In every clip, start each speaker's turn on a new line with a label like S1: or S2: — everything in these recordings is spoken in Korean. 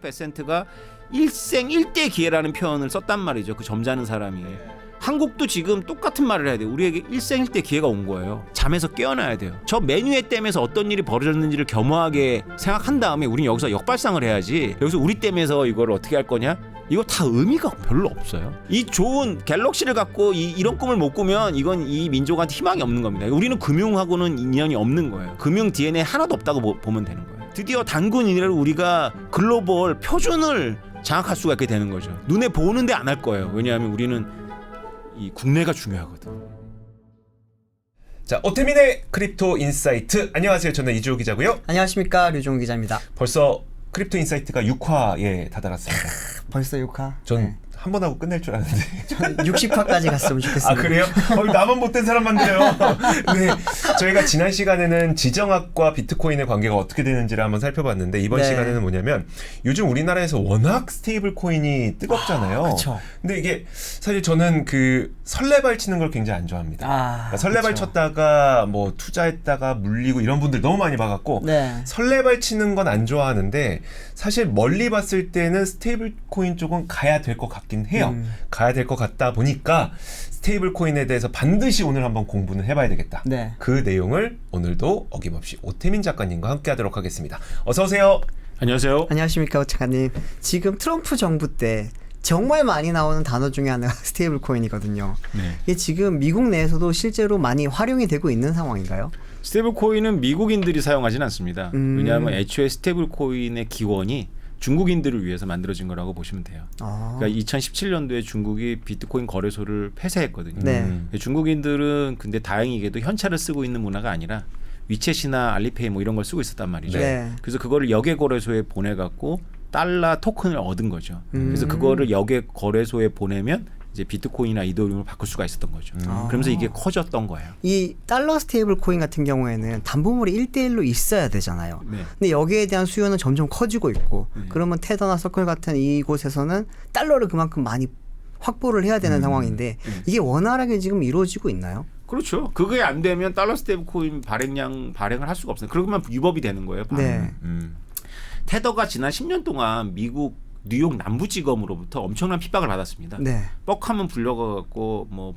S1: 베센트가 일생일대 기회라는 표현을 썼단 말이죠. 그 점잖은 사람이. 한국도 지금 똑같은 말을 해야 돼요. 우리에게 일생일대 기회가 온 거예요. 잠에서 깨어나야 돼요. 저 메뉴의 댐에서 어떤 일이 벌어졌는지를 겸허하게 생각한 다음에 우린 여기서 역발상을 해야지. 여기서 우리 댐에서 이걸 어떻게 할 거냐? 이거 다 의미가 별로 없어요. 이 좋은 갤럭시를 갖고 이런 꿈을 못 꾸면 이건 이 민족한테 희망이 없는 겁니다. 우리는 금융하고는 인연이 없는 거예요. 금융 DNA 하나도 없다고 보면 되는 거예요. 드디어 단군 이래로 우리가 글로벌 표준을 장악할 수가 있게 되는 거죠. 눈에 보이는데 안 할 거예요. 왜냐하면 우리는 이 국내가 중요하거든.
S2: 자, 오태민의 크립토 인사이트. 안녕하세요. 저는 이주호 기자고요.
S3: 안녕하십니까, 류종 기자입니다.
S2: 벌써 크립토 인사이트가 6화에 다다랐습니다.
S3: 벌써 6화?
S2: 전
S3: 네.
S2: 한 번 하고 끝낼 줄 알았는데.
S3: 저는 60화까지 갔으면 좋겠습니다.
S2: 아, 그래요? 나만 못된 사람 만들어요. 네, 저희가 지난 시간에는 지정학과 비트코인의 관계가 어떻게 되는지를 한번 살펴봤는데 이번
S3: 네.
S2: 시간에는 뭐냐면 요즘 우리나라에서 워낙 스테이블 코인이 뜨겁잖아요.
S3: 그쵸.
S2: 근데 이게 사실 저는 그 설레발 치는 걸 굉장히 안 좋아합니다. 그러니까 설레발
S3: 그쵸.
S2: 쳤다가 뭐 투자했다가 물리고 이런 분들 너무 많이 봐갖고
S3: 네.
S2: 설레발 치는 건 안 좋아하는데 사실 멀리 봤을 때는 스테이블 코인 쪽은 가야 될 것 같긴 해요. 가야 될 것 같다 보니까 스테이블 코인에 대해서 반드시 오늘 한번 공부는 해봐야 되겠다.
S3: 네.
S2: 그 내용을 오늘도 어김없이 오태민 작가님과 함께 하도록 하겠습니다. 어서 오세요.
S1: 안녕하세요.
S3: 안녕하십니까, 오 작가님. 지금 트럼프 정부 때 정말 많이 나오는 단어 중에 하나가 스테이블 코인이거든요.
S1: 네.
S3: 이게 지금 미국 내에서도 실제로 많이 활용이 되고 있는 상황인가요?
S1: 스테이블 코인은 미국인들이 사용하진 않습니다. 왜냐하면 애초에 스테이블 코인의 기원이 중국인들을 위해서 만들어진 거라고 보시면 돼요. 그러니까 2017년도에 중국이 비트코인 거래소를 폐쇄했거든요.
S3: 네.
S1: 중국인들은 근데 다행히게도 현찰을 쓰고 있는 문화가 아니라 위챗이나 알리페이 뭐 이런 걸 쓰고 있었단 말이죠.
S3: 네.
S1: 그래서 그거를 역외 거래소에 보내갖고 달러 토큰을 얻은 거죠. 그래서 그거를 역외 거래소에 보내면 이제 비트코인이나 이더리움을 바꿀 수가 있었던 거죠. 그러면서 이게 커졌던 거예요.
S3: 이 달러 스테이블 코인 같은 경우에는 담보물이 1대1로 있어야 되잖아요.
S1: 네.
S3: 근데 여기에 대한 수요는 점점 커지고 있고 그러면 테더나 서클 같은 이곳에서는 달러를 그만큼 많이 확보를 해야 되는 상황인데 이게 원활하게 지금 이루어지고 있나요?
S1: 그렇죠. 그게 안 되면 달러 스테이블 코인 발행을 할 수가 없어요. 그러면 위법이 되는 거예요.
S3: 네.
S1: 테더가 지난 10년 동안 미국 뉴욕 남부지검으로부터 엄청난 핍박을 받았습니다.
S3: 네.
S1: 뻑하면 불려가갖고 뭐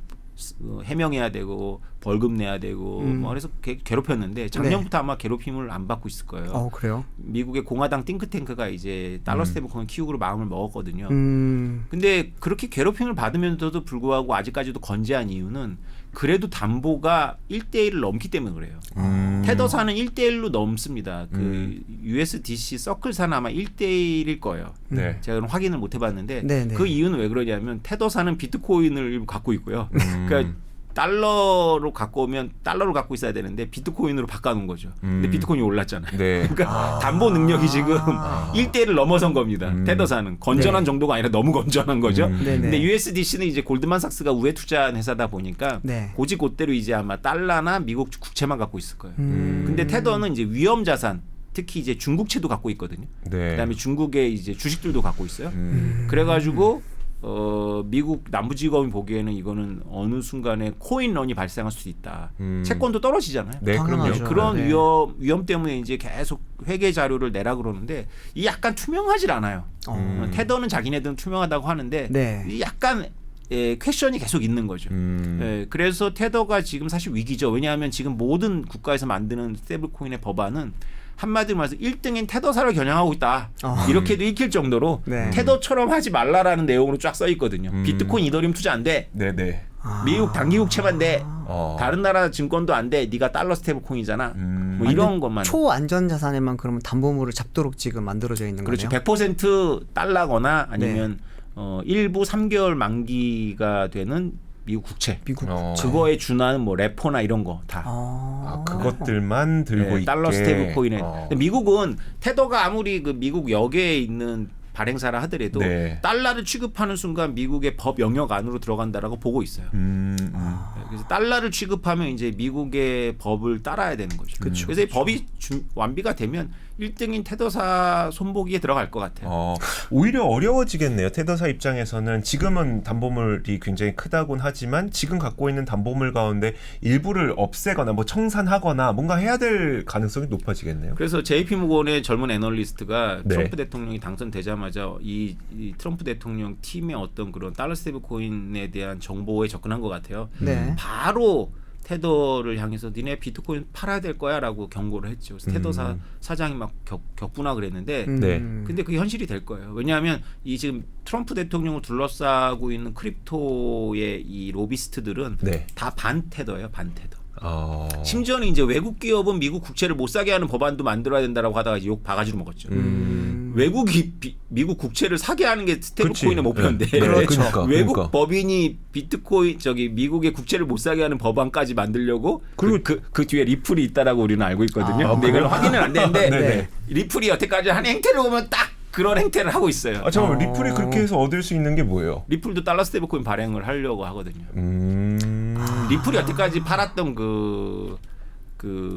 S1: 해명해야 되고 벌금 내야 되고 뭐 그래서 괴롭혔는데 작년부터 아마 괴롭힘을 안 받고 있을 거예요.
S3: 그래요?
S1: 미국의 공화당 띵크탱크가 이제 달러 스테이블 코인 키우기로 마음을 먹었거든요. 근데 그렇게 괴롭힘을 받으면서도 불구하고 아직까지도 건재한 이유는 그래도 담보가 1대1을 넘기 때문에 그래요. 테더사는 1대1로 넘습니다. 그 USDC 서클사는 아마 1대1일 거예요.
S2: 네.
S1: 제가 그럼 확인을 못 해봤는데
S3: 네네.
S1: 그 이유는 왜 그러냐면 테더사는 비트코인을 갖고 있고요. 그러니까 달러로 갖고 오면 달러로 갖고 있어야 되는데 비트코인으로 바꿔놓은 거죠. 근데 비트코인이 올랐잖아요.
S2: 네.
S1: 그러니까 담보 능력이 지금 1대1을 넘어선 겁니다. 테더사는 건전한
S3: 네.
S1: 정도가 아니라 너무 건전한 거죠.
S3: 네네.
S1: 근데 USDC는 이제 골드만삭스가 우회 투자한 회사다 보니까
S3: 네.
S1: 고지곧대로 이제 아마 달러나 미국 국채만 갖고 있을 거예요. 근데 테더는 이제 위험 자산 특히 이제 중국채도 갖고 있거든요.
S2: 네.
S1: 그다음에 중국의 이제 주식들도 갖고 있어요. 그래가지고 미국 남부지검이 보기에는 이거는 어느 순간에 코인런이 발생할 수도 있다. 채권도 떨어지잖아요.
S2: 네, 그럼요.
S3: 당연하죠.
S1: 그런
S3: 네.
S1: 위험 때문에 이제 계속 회계 자료를 내라 그러는데 이 약간 투명하질 않아요. 테더는 자기네들은 투명하다고 하는데
S3: 네.
S1: 이 약간 퀘션이 계속 있는 거죠. 그래서 테더가 지금 사실 위기죠. 왜냐하면 지금 모든 국가에서 만드는 스테이블 코인의 법안은 한마디로 말해서 1등인 테더사를 겨냥하고 있다. 이렇게도 읽힐 정도로
S3: 네.
S1: 테더처럼 하지 말라라는 내용으로 쫙 써 있거든요. 비트코인 이더리움 투자 안 돼.
S2: 네네.
S1: 미국 단기국채만 돼. 다른 나라 증권도 안 돼. 네가 달러 스테이블 코인이잖아. 뭐 이런 것만.
S3: 초안전 자산에만 그러면 담보물을 잡도록 지금 만들어져 있는
S1: 그렇죠.
S3: 거네요.
S1: 100% 달러거나 아니면 일부 3개월 만기가 되는 미국 국채.
S3: 미국
S1: 그거에 준하는 뭐 레포나 이런 거 다.
S2: 그것들만 들고 있게.
S1: 달러 스테이블 코인에. 근데 미국은 테더가 아무리 그 미국 역에 있는 발행사라 하더라도
S2: 네.
S1: 달러를 취급하는 순간 미국의 법 영역 안으로 들어간다라고 보고 있어요. 그래서 달러를 취급하면 이제 미국의 법을 따라야 되는 거죠. 그래서 이 법이 완비가 되면 1등인 테더사 손보기에 들어갈 것 같아요.
S2: 오히려 어려워지겠네요. 테더사 입장에서는 지금은 담보물이 굉장히 크다곤 하지만 지금 갖고 있는 담보물 가운데 일부를 없애거나 뭐 청산하거나 뭔가 해야 될 가능성이 높아지겠네요.
S1: 그래서 JP 모건의 젊은 애널리스트가
S2: 네.
S1: 트럼프 대통령이 당선되자마자 이 트럼프 대통령 팀의 어떤 그런 달러 스테이블 코인에 대한 정보에 접근한 것 같아요.
S3: 네.
S1: 바로 테더를 향해서 니네 비트코인 팔아야 될 거야라고 경고를 했죠. 그래서 테더 사장이 막 격분하 그랬는데
S2: 네.
S1: 근데 그게 현실이 될 거예요. 왜냐하면 이 지금 트럼프 대통령을 둘러싸고 있는 크립토의 이 로비스트들은
S2: 네.
S1: 다 반테더예요. 반테더.
S2: 어.
S1: 심지어는 이제 외국 기업은 미국 국채를 못 사게 하는 법안도 만들어야 된다라고 하다가 이제 욕 바가지로 먹었죠. 외국이 미국 국채를 사게 하는 게 스테이블
S2: 그치.
S1: 코인의 목표인데
S2: 네. 그러니까,
S1: 외국
S2: 그러니까.
S1: 법인이 비트코인 미국의 국채를 못 사게 하는 법안까지 만들려고
S2: 그리고
S1: 그 뒤에 리플이 있다라고 우리는 알고 있거든요. 근데 이걸 확인은 안 되는데
S2: 네네.
S1: 리플이 여태까지 한 행태를 보면 딱 그런 행태를 하고 있어요.
S2: 잠깐만 리플이 그렇게 해서 얻을 수 있는 게 뭐예요?
S1: 리플도 달러 스테이블 코인 발행을 하려고 하거든요. 리플이 여태까지 팔았던 그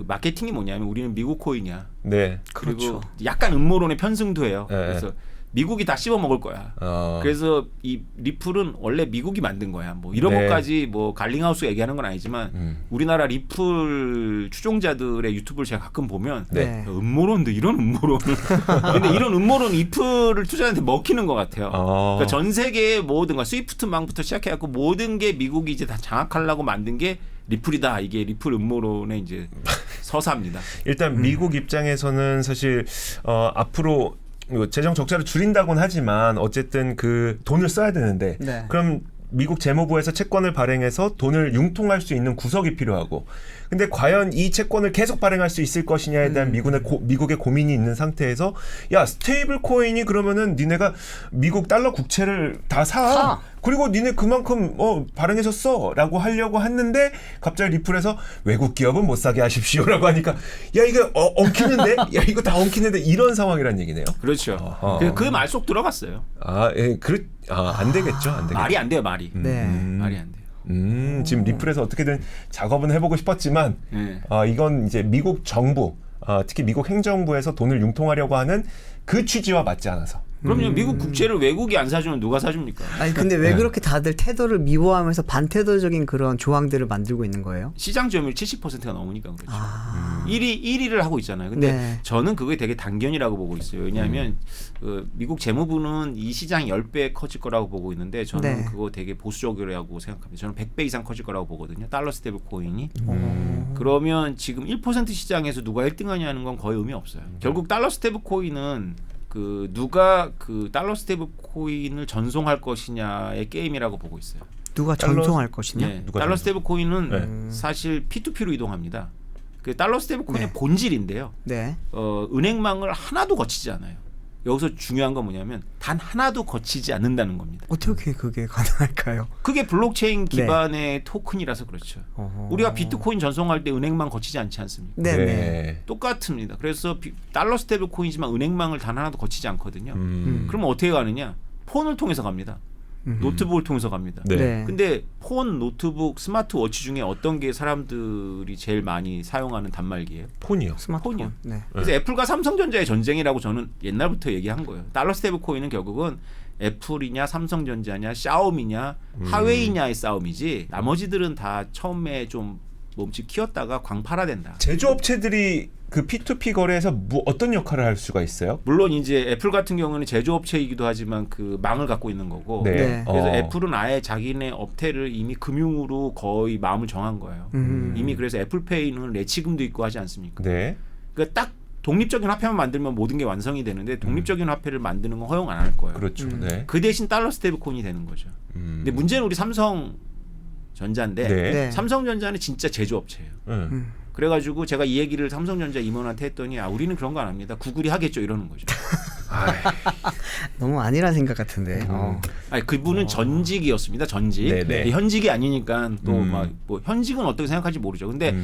S1: 마케팅이 뭐냐면 우리는 미국 코인이야.
S2: 네.
S1: 그리고
S3: 그렇죠.
S1: 약간 음모론의 편승도 해요.
S2: 네.
S1: 그래서 미국이 다 씹어 먹을 거야. 그래서 이 리플은 원래 미국이 만든 거야. 뭐 이런
S2: 네.
S1: 것까지 뭐 갈링하우스 얘기하는 건 아니지만 우리나라 리플 추종자들의 유튜브를 제가 가끔 보면
S3: 네.
S1: 음모론도 이런 음모론. 근데 이런 음모론 리플을 투자자한테 먹히는 것 같아요. 그러니까 전 세계의 모든 거 스위프트망부터 시작해갖고 모든 게 미국이 이제 다 장악하려고 만든 게 리플이다. 이게 리플 음모론의 이제 서사입니다.
S2: 일단 미국 입장에서는 사실 앞으로 재정 적자를 줄인다고는 하지만 어쨌든 그 돈을 써야 되는데
S3: 네.
S2: 그럼 미국 재무부에서 채권을 발행해서 돈을 융통할 수 있는 구석이 필요하고 근데 과연 이 채권을 계속 발행할 수 있을 것이냐에 대한 미국의 고민이 있는 상태에서 야 스테이블 코인이 그러면은 니네가 미국 달러 국채를 다 사. 그리고 니네 그만큼 발행해서 써라고 하려고 했는데 갑자기 리플에서 외국 기업은 못 사게 하십시오라고 하니까 야 이거 엉키는데 야 이거 다 엉키는데 이런 상황이란 얘기네요.
S1: 그렇죠. 그 말 속 들어갔어요.
S2: 안 되겠죠. 안 되겠죠.
S1: 말이 안 돼요. 말이.
S3: 네.
S1: 말이 안 돼요.
S2: 지금 리플에서 어떻게든 작업은 해보고 싶었지만
S1: 네.
S2: 이건 이제 미국 정부 특히 미국 행정부에서 돈을 융통하려고 하는 그 취지와 맞지 않아서.
S1: 그럼요. 미국 국채를 외국이 안 사주면 누가 사줍니까?
S3: 아니 근데 왜 그렇게 다들 테더를 미워하면서 반테더적인 그런 조항들을 만들고 있는 거예요?
S1: 시장 점유율 70%가 넘으니까 그렇죠. 1위를 하고 있잖아요. 근데
S3: 네.
S1: 저는 그게 되게 단견이라고 보고 있어요. 왜냐하면 미국 재무부는 이 시장이 10배 커질 거라고 보고 있는데 저는
S3: 네.
S1: 그거 되게 보수적이라고 생각합니다. 저는 100배 이상 커질 거라고 보거든요. 달러 스테이블 코인이. 그러면 지금 1% 시장에서 누가 1등하냐는 건 거의 의미 없어요. 결국 달러 스테이블 코인은 누가 그 달러 스테이블 코인을 전송할 것이냐의 게임이라고 보고 있어요.
S3: 누가 전송할 것이냐?
S1: 네,
S2: 누가
S1: 달러
S2: 전송?
S1: 스테이블 코인은 사실 P2P로 이동합니다. 그 달러 스테이블 코인의
S3: 네.
S1: 본질인데요.
S3: 네.
S1: 은행망을 하나도 거치지 않아요. 여기서 중요한 건 뭐냐면 단 하나도 거치지 않는다는 겁니다.
S3: 어떻게 그게 가능할까요?
S1: 그게 블록체인 기반의 토큰이라서 그렇죠.
S3: 어허.
S1: 우리가 비트코인 전송할 때 은행망 거치지 않지 않습니까?
S3: 네네.
S1: 똑같습니다. 그래서 달러 스테이블 코인이지만 은행망을 단 하나도 거치지 않거든요. 그러면 어떻게 가느냐? 폰을 통해서 갑니다. 노트북을 통해서 갑니다.
S2: 네.
S3: 네.
S1: 근데 폰, 노트북, 스마트워치 중에 어떤 게 사람들이 제일 많이 사용하는 단말기예요?
S2: 폰이요.
S3: 스마트폰.
S1: 폰이요.
S3: 네.
S1: 그래서 애플과 삼성전자의 전쟁이라고 저는 옛날부터 얘기한 거예요. 달러 스테이블 코인은 결국은 애플이냐 삼성전자냐 샤오미냐 하웨이냐의 싸움이지 나머지들은 다 처음에 좀 몸집 키웠다가 광팔화된다.
S2: 제조업체들이 그 P2P 거래에서 어떤 역할을 할 수가 있어요?
S1: 물론 이제 애플 같은 경우는 제조업체이기도 하지만 그 망을 갖고 있는 거고
S3: 네.
S1: 그래서 애플은 아예 자기네 업태를 이미 금융으로 거의 마음을 정한 거예요. 이미 그래서 애플페이는 레치금도 있고 하지 않습니까?
S2: 네.
S1: 그러니까 딱 독립적인 화폐만 만들면 모든 게 완성이 되는데 독립적인 화폐를 만드는 건 허용 안 할 거예요.
S2: 그렇죠. 네.
S1: 그 대신 달러 스테이블 코인이 되는 거죠. 근데 문제는 우리 삼성전자인데
S2: 네.
S3: 네.
S1: 삼성전자는 진짜 제조업체예요. 그래가지고 제가 이 얘기를 삼성전자 임원한테 했더니 우리는 그런 거 안 합니다. 구글이 하겠죠 이러는 거죠.
S3: 너무 아니란 생각 같은데.
S1: 아니 그분은 전직이었습니다. 전직.
S2: 네네.
S1: 현직이 아니니까 또 막 뭐 현직은 어떻게 생각할지 모르죠. 근데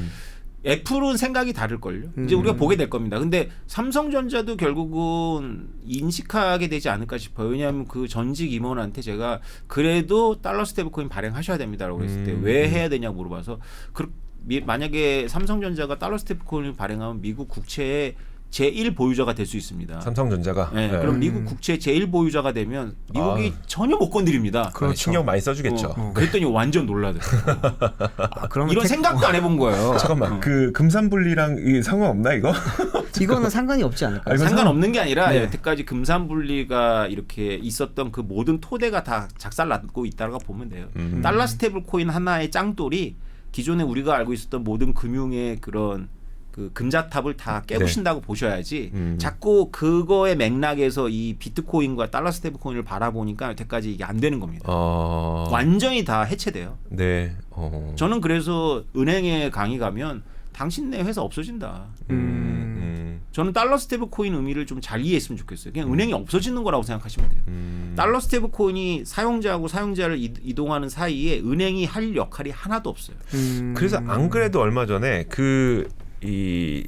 S1: 애플은 생각이 다를걸요. 이제 우리가 보게 될 겁니다. 근데 삼성전자도 결국은 인식하게 되지 않을까 싶어요. 왜냐하면 그 전직 임원한테 제가 그래도 달러 스테이블코인 발행하셔야 됩니다라고 했을 때 왜 해야 되냐고 물어봐서 만약에 삼성전자가 달러 스테이블코인을 발행하면 미국 국채의 제1 보유자가 될 수 있습니다.
S2: 삼성전자가.
S1: 네, 그럼 미국 국채 제1 보유자가 되면 미국이 전혀 못 건드립니다.
S2: 그렇죠. 신경 많이 써주겠죠.
S1: 그랬더니 완전 놀라더라고요.
S3: 그러면
S1: 이런 생각도 안 해본 거예요.
S2: 잠깐만, 그 금산분리랑 이 상관없나 이거?
S3: 이거는 상관이 없지 않을까요?
S1: 상관없는 게 아니라
S3: 네.
S1: 여태까지 금산분리가 이렇게 있었던 그 모든 토대가 다 작살났고 있다고 보면 돼요. 달러 스테이블 코인 하나의 짱돌이 기존에 우리가 알고 있었던 모든 금융의 그런 그 금자탑을 다 깨부신다고 보셔야지 자꾸 그거의 맥락에서 이 비트코인과 달러 스테이블 코인을 바라보니까 여태까지 이게 안 되는 겁니다. 완전히 다 해체돼요.
S2: 네.
S1: 저는 그래서 은행에 강의 가면 당신네 회사 없어진다. 저는 달러 스테이블 코인 의미를 좀 잘 이해했으면 좋겠어요. 그냥 은행이 없어지는 거라고 생각하시면 돼요. 달러 스테이블 코인이 사용자하고 사용자를 이동하는 사이에 은행이 할 역할이 하나도 없어요.
S2: 그래서 안 그래도 얼마 전에 이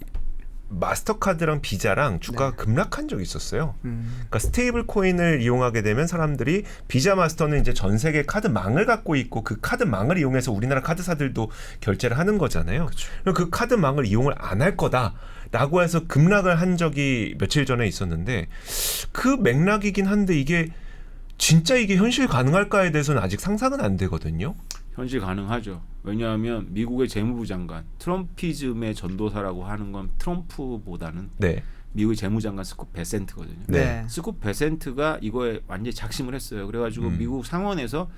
S2: 마스터카드랑 비자랑 주가가 급락한 적이 있었어요. 그러니까 스테이블 코인을 이용하게 되면 사람들이 비자 마스터는 이제 전 세계 카드망을 갖고 있고 그 카드망을 이용해서 우리나라 카드사들도 결제를 하는 거잖아요. 그럼 그 카드망을 이용을 안 할 거다라고 해서 급락을 한 적이 며칠 전에 있었는데 그 맥락이긴 한데 이게 진짜 이게 현실 가능할까에 대해서는 아직 상상은 안 되거든요.
S1: 현실 가능하죠. 왜냐하면 미국의 재무부 장관 트럼피즘의 전도사라고 하는 건 트럼프보다는
S2: 네.
S1: 미국의 재무장관 스콧 베센트거든요.
S3: 네.
S1: 스콧 베센트가 이거에 완전히 작심을 했어요. 그래가지고 미국 상원에서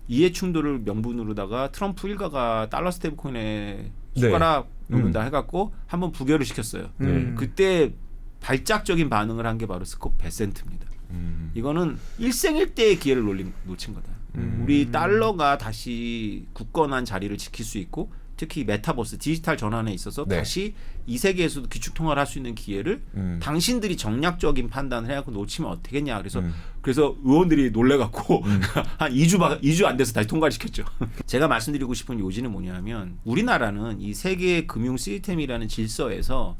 S1: 이해 충돌을 명분으로다가 트럼프 일가가 달러 스테이블 코인에 숟가락 놓는다 해갖고 한번 부결을 시켰어요. 그때 발작적인 반응을 한 게 바로 스콧 베센트입니다. 이거는 일생일대의 기회를 놓친 거다. 우리 달러가 다시 굳건한 자리를 지킬 수 있고 특히 메타버스 디지털 전환에 있어서 다시 이 세계에서도 기축통화를 할 수 있는 기회를 당신들이 정략적인 판단을 해갖고 놓치면 어떻겠냐. 그래서 의원들이 놀래갖고 한 2주 안 돼서 다시 통과를 시켰죠. 제가 말씀드리고 싶은 요지는 뭐냐면 우리나라는 이 세계 금융 시스템이라는 질서에서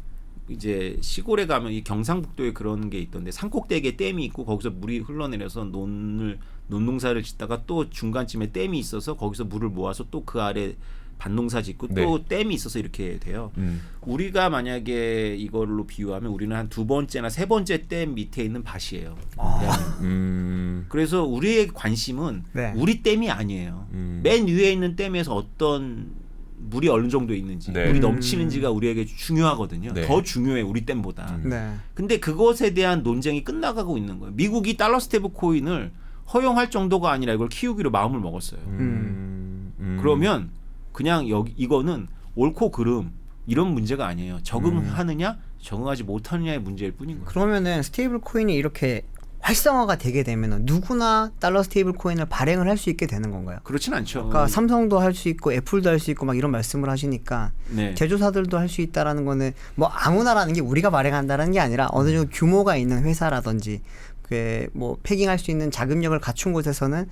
S1: 이제 시골에 가면 이 경상북도에 그런 게 있던데 산꼭대기에 댐이 있고 거기서 물이 흘러내려서 논농사를 짓다가 또 중간쯤에 댐이 있어서 거기서 물을 모아서 또 그 아래 반농사 짓고 또 댐이 있어서 이렇게 돼요. 우리가 만약에 이걸로 비유하면 우리는 한 두 번째나 세 번째 댐 밑에 있는 밭이에요. 그래서 우리의 관심은 우리 댐이 아니에요. 맨 위에 있는 댐에서 어떤 물이 어느 정도 있는지 물이 넘치는지가 우리에게 중요하거든요. 더 중요해 우리 댐보다. 근데 그것에 대한 논쟁이 끝나가고 있는 거예요. 미국이 달러 스테이블 코인을 허용할 정도가 아니라 이걸 키우기로 마음을 먹었어요. 그러면 그냥 이거는 옳고 그름 이런 문제가 아니에요. 적응하느냐 적응하지 못하느냐의 문제일 뿐인 거예요.
S3: 그러면은 스테이블 코인이 이렇게 활성화가 되게 되면 누구나 달러 스테이블 코인을 발행을 할 수 있게 되는 건가요?
S1: 그렇진 않죠.
S3: 그러니까 삼성도 할 수 있고 애플도 할 수 있고 막 이런 말씀을 하시니까 제조사들도 할 수 있다라는 거는 뭐 아무나라는 게 우리가 발행한다는 게 아니라 어느 정도 규모가 있는 회사라든지 그 뭐 패깅할 수 있는 자금력을 갖춘 곳에서는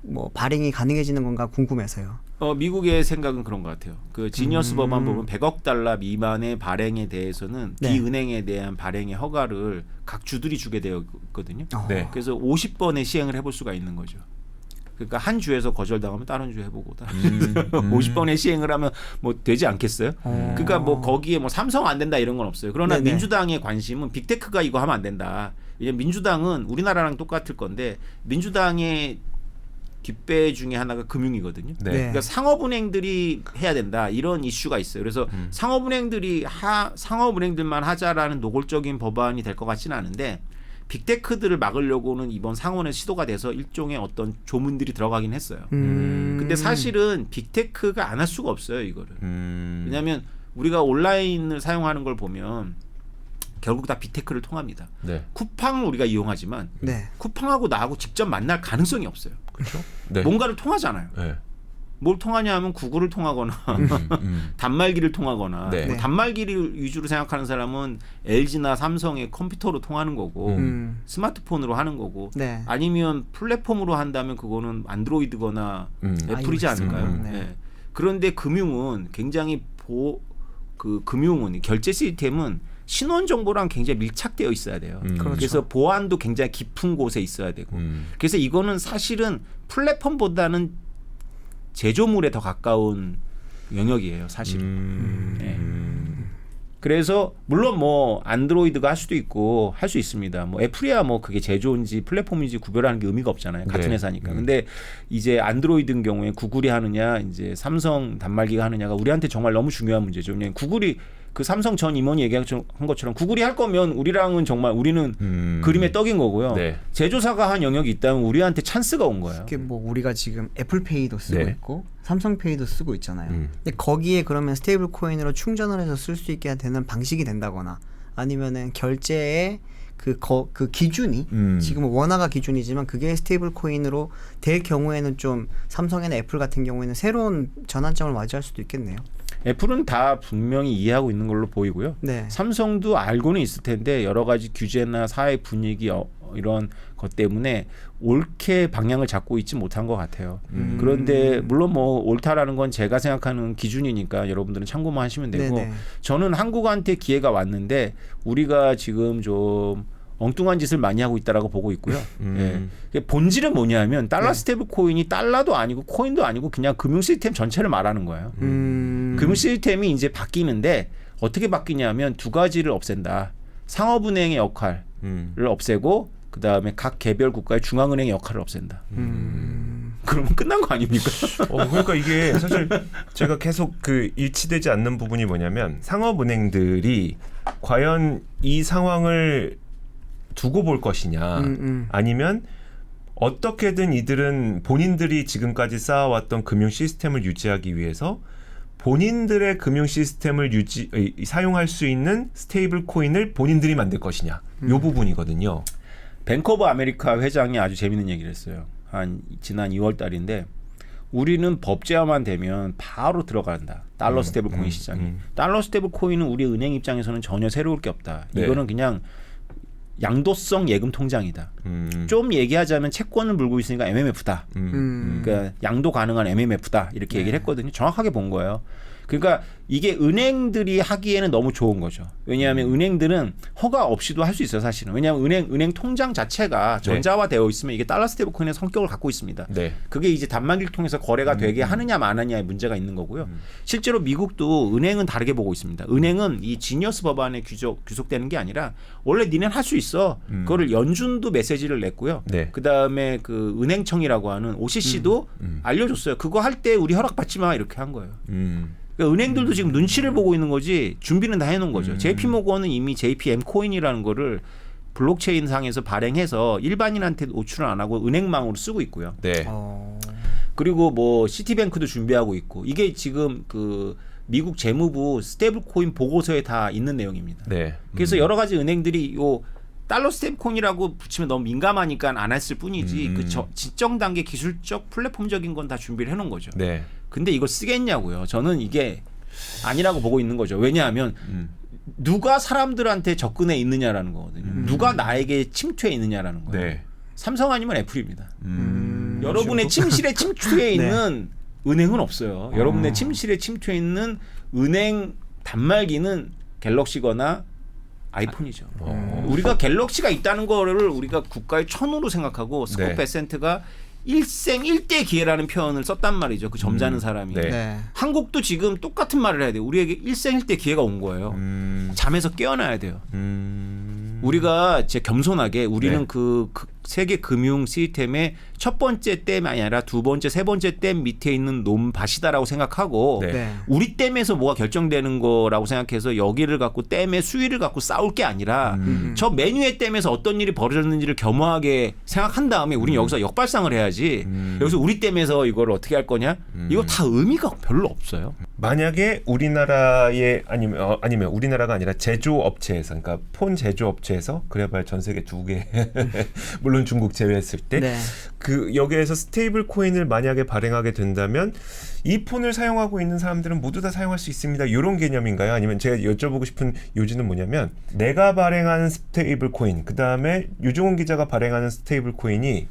S3: 뭐 발행이 가능해지는 건가 궁금해서요.
S1: 미국의 생각은 그런 것 같아요. 그 지니어스 법안 보면 100억 달러 미만의 발행에 대해서는 비은행에 대한 발행의 허가를 각 주들이 주게 되었거든요. 그래서 50번의 시행을 해볼 수가 있는 거죠. 그러니까 한 주에서 거절당하면 다른 주 해보고 50번의 시행을 하면 뭐 되지 않겠어요? 그러니까 뭐 거기에 뭐 삼성 안 된다 이런 건 없어요. 그러나 민주당의 관심은 빅테크가 이거 하면 안 된다. 왜냐면 민주당은 우리나라랑 똑같을 건데 민주당의 뒷배 중에 하나가 금융이거든요. 그러니까 상업은행들이 해야 된다 이런 이슈가 있어요. 그래서 상업은행들만 하자라는 노골적인 법안이 될 것 같지는 않은데 빅테크들을 막으려고는 이번 상원에 시도가 돼서 일종의 어떤 조문들이 들어가긴 했어요. 근데 사실은 빅테크가 안 할 수가 없어요 이거를. 왜냐하면 우리가 온라인을 사용하는 걸 보면 결국 다 빅테크를 통합니다. 쿠팡을 우리가 이용하지만 쿠팡하고 나하고 직접 만날 가능성이 없어요.
S2: 그렇죠?
S1: 뭔가를 통하잖아요. 뭘 통하냐 하면 구글을 통하거나 단말기를 통하거나 뭐 단말기를 위주로 생각하는 사람은 LG나 삼성의 컴퓨터로 통하는 거고 스마트폰으로 하는 거고 아니면 플랫폼으로 한다면 그거는 안드로이드거나 애플이지 않을까요? 그런데 금융은 굉장히 그 금융은 결제 시스템은 신원 정보랑 굉장히 밀착되어 있어야 돼요.
S3: 그렇죠.
S1: 그래서 보안도 굉장히 깊은 곳에 있어야 되고. 그래서 이거는 사실은 플랫폼보다는 제조물에 더 가까운 영역이에요, 사실은. 네. 그래서 물론 뭐 안드로이드가 할 수도 있고 할 수 있습니다. 뭐 애플이야 뭐 그게 제조인지 플랫폼인지 구별하는 게 의미가 없잖아요. 같은
S2: 네.
S1: 회사니까. 근데 이제 안드로이드인 경우에 구글이 하느냐 이제 삼성 단말기가 하느냐가 우리한테 정말 너무 중요한 문제죠. 왜냐하면 구글이 그 삼성 전 임원이 얘기한 것처럼 구글이 할 거면 우리랑은 정말 우리는 그림의 떡인 거고요.
S2: 네.
S1: 제조사가 한 영역이 있다면 우리한테 찬스가 온 거예요.
S3: 이게 뭐 우리가 지금 애플페이도 쓰고
S2: 네.
S3: 있고 삼성페이도 쓰고 있잖아요. 근데 거기에 그러면 스테이블 코인으로 충전을 해서 쓸 수 있게 되는 방식이 된다거나 아니면은 결제의 그 기준이 지금은 원화가 기준이지만 그게 스테이블 코인으로 될 경우에는 좀 삼성이나 애플 같은 경우에는 새로운 전환점을 맞이할 수도 있겠네요.
S1: 애플은 다 분명히 이해하고 있는 걸로 보이고요.
S3: 네.
S1: 삼성도 알고는 있을 텐데 여러 가지 규제나 사회 분위기 이런 것 때문에 옳게 방향을 잡고 있지 못한 것 같아요. 그런데 물론 뭐 옳다라는 건 제가 생각하는 기준이니까 여러분들은 참고만 하시면 되고
S3: 네네.
S1: 저는 한국한테 기회가 왔는데 우리가 지금 좀 엉뚱한 짓을 많이 하고 있다라고 보고 있고요. 예. 본질은 뭐냐면 달러 스테이블 코인이 달러도 아니고 코인도 아니고 그냥 금융 시스템 전체를 말하는 거예요. 금융 시스템이 이제 바뀌는데 어떻게 바뀌냐면 두 가지를 없앤다. 상업은행의 역할을 없애고 그다음에 각 개별 국가의 중앙은행의 역할을 없앤다. 그러면 끝난 거 아닙니까?
S2: 그러니까 이게 사실 제가 계속 그 일치되지 않는 부분이 뭐냐면 상업은행들이 과연 이 상황을 두고 볼 것이냐 아니면 어떻게든 이들은 본인들이 지금까지 쌓아왔던 금융 시스템을 유지하기 위해서 본인들의 금융 시스템을 사용할 수 있는 스테이블 코인을 본인들이 만들 것이냐 이 부분이거든요.
S1: 뱅크 오브 아메리카 회장이 아주 재밌는 얘기를 했어요. 지난 2월 달인데 우리는 법제화만 되면 바로 들어간다. 달러 스테이블 코인 시장이. 달러 스테이블 코인은 우리 은행 입장에서는 전혀 새로울 게 없다.
S2: 네.
S1: 이거는 그냥 양도성 예금 통장이다. 좀 얘기하자면 채권을 물고 있으니까 MMF다. 그러니까 양도 가능한 MMF다. 이렇게 얘기를 했거든요. 정확하게 본 거예요. 그러니까 이게 은행들이 하기에는 너무 좋은 거죠. 왜냐하면 은행들은 허가 없이도 할 수 있어요, 사실은. 왜냐하면 은행 통장 자체가 전자화되어 있으면 이게 달러 스테이블 코인의 성격을 갖고 있습니다.
S2: 네.
S1: 그게 이제 단말기를 통해서 거래가 되게 하느냐 마느냐의 문제가 있는 거고요. 실제로 미국도 은행은 다르게 보고 있습니다. 은행은 이 지니어스 법안에 귀속되는 게 아니라 원래 니네는 할 수 있어. 그거를 연준도 메시지를 냈고요.
S2: 네.
S1: 그다음에 그 은행청이라고 하는 OCC도 알려줬어요. 그거 할 때 우리 허락받지 마 이렇게 한 거예요. 그러니까 은행들도 지금 눈치를 보고 있는 거지 준비는 다 해놓은 거죠. JP모건은 이미 JPM 코인이라는 거를 블록체인 상에서 발행해서 일반인한테 노출을 안 하고 은행망으로 쓰고 있고요.
S2: 네.
S1: 그리고 뭐 시티뱅크도 준비하고 있고 이게 지금 그 미국 재무부 스테이블 코인 보고서에 다 있는 내용입니다.
S2: 네.
S1: 그래서 여러 가지 은행들이 요 달러 스테이블 코인이라고 붙이면 너무 민감하니까 안 했을 뿐이지 그 지정 단계 기술적 플랫폼적인 건 다 준비를 해놓은 거죠.
S2: 네.
S1: 근데 이걸 쓰겠냐고요. 저는 이게 아니라고 보고 있는 거죠. 왜냐하면 누가 사람들한테 접근해 있느냐라는 거거든요. 누가 나에게 침투해 있느냐라는 거예요.
S2: 네.
S1: 삼성 아니면 애플입니다. 여러분의 침실에 침투해 있는 은행은 없어요. 여러분의 침실에 침투해 있는 은행 단말기는 갤럭시거나 아이폰이죠. 우리가 갤럭시가 있다는 거를 우리가 국가의 천우로 생각하고 스콧 베센트가 일생 일대 기회라는 표현을 썼단 말이죠. 그 점잖은 사람이.
S3: 네.
S1: 한국도 지금 똑같은 말을 해야 돼요. 우리에게 일생 일대 기회가 온 거예요. 잠에서 깨어나야 돼요. 우리가 제 겸손하게 우리는 그 세계 금융 시스템의 첫 번째 댐이 아니라 두 번째, 세 번째 댐 밑에 있는 논밭이다라고 생각하고
S2: 네.
S1: 우리 댐에서 뭐가 결정되는 거라고 생각해서 여기를 갖고 댐의 수위를 갖고 싸울 게 아니라 저 메뉴의 댐에서 어떤 일이 벌어졌는지를 겸허하게 생각한 다음에 우리는 여기서 역발상을 해야지 여기서 우리 댐에서 이걸 어떻게 할 거냐? 이거 다 의미가 별로 없어요.
S2: 만약에 우리나라에 아니면 우리나라가 아니라 제조업체에서 그러니까 폰 제조업체에서 그래봐야 전 세계 2개 물론 중국 제외했을 때 그 여기에서 스테이블 코인을 만약에 발행하게 된다면 이 폰을 사용하고 있는 사람들은 모두 다 사용할 수 있습니다. 이런 개념인가요? 아니면 제가 여쭤보고 싶은 요지는 뭐냐면 내가 발행하는 스테이블 코인 그다음에 유종훈 기자가 발행하는 스테이블 코인이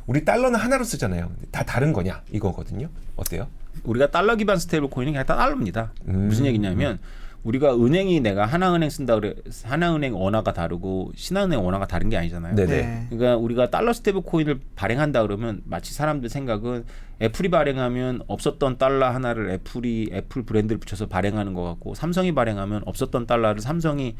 S2: 우리 달러는 하나로 쓰잖아요. 다 다른 거냐 이거거든요. 어때요?
S1: 우리가 달러 기반 스테이블 코인은 그냥 달러입니다. 무슨 얘기냐면 우리가 은행이 내가 하나은행 쓴다 그래 하나은행 원화가 다르고 신한은행 원화가 다른 게 아니잖아요.
S2: 네네.
S3: 네.
S1: 그러니까 우리가 달러 스테이블 코인을 발행한다 그러면 마치 사람들 생각은 애플이 발행하면 없었던 달러 하나를 애플 브랜드를 붙여서 발행하는 것 같고 삼성이 발행하면 없었던 달러를 삼성이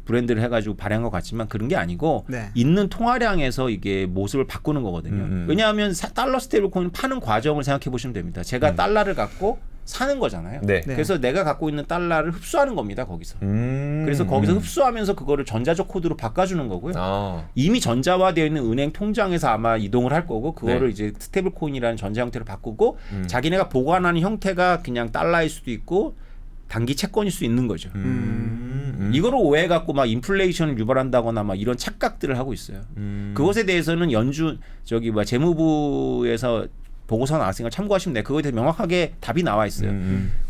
S1: 브랜드를 해가지고 발행한 것 같지만 그런 게 아니고
S3: 네.
S1: 있는 통화량에서 이게 모습을 바꾸는 거거든요. 왜냐하면 달러 스테이블 코인 파는 과정을 생각해 보시면 됩니다. 제가 달러를 갖고 사는 거잖아요.
S2: 네.
S1: 그래서 내가 갖고 있는 달러를 흡수하는 겁니다. 거기서. 그래서 거기서 흡수하면서 그거를 전자적 코드로 바꿔주는 거고요.
S2: 아.
S1: 이미 전자화되어 있는 은행 통장에서 아마 이동을 할 거고 그거를
S2: 네.
S1: 이제 스테이블 코인이라는 전자 형태로 바꾸고 자기네가 보관하는 형태가 그냥 달러일 수도 있고 단기 채권일 수 있는 거죠. 이거를 오해 갖고 막 인플레이션을 유발한다거나 막 이런 착각들을 하고 있어요. 그것에 대해서는 재무부에서 보고서 나왔으니까 참고하시면 돼요. 그거에 대해 명확하게 답이 나와 있어요.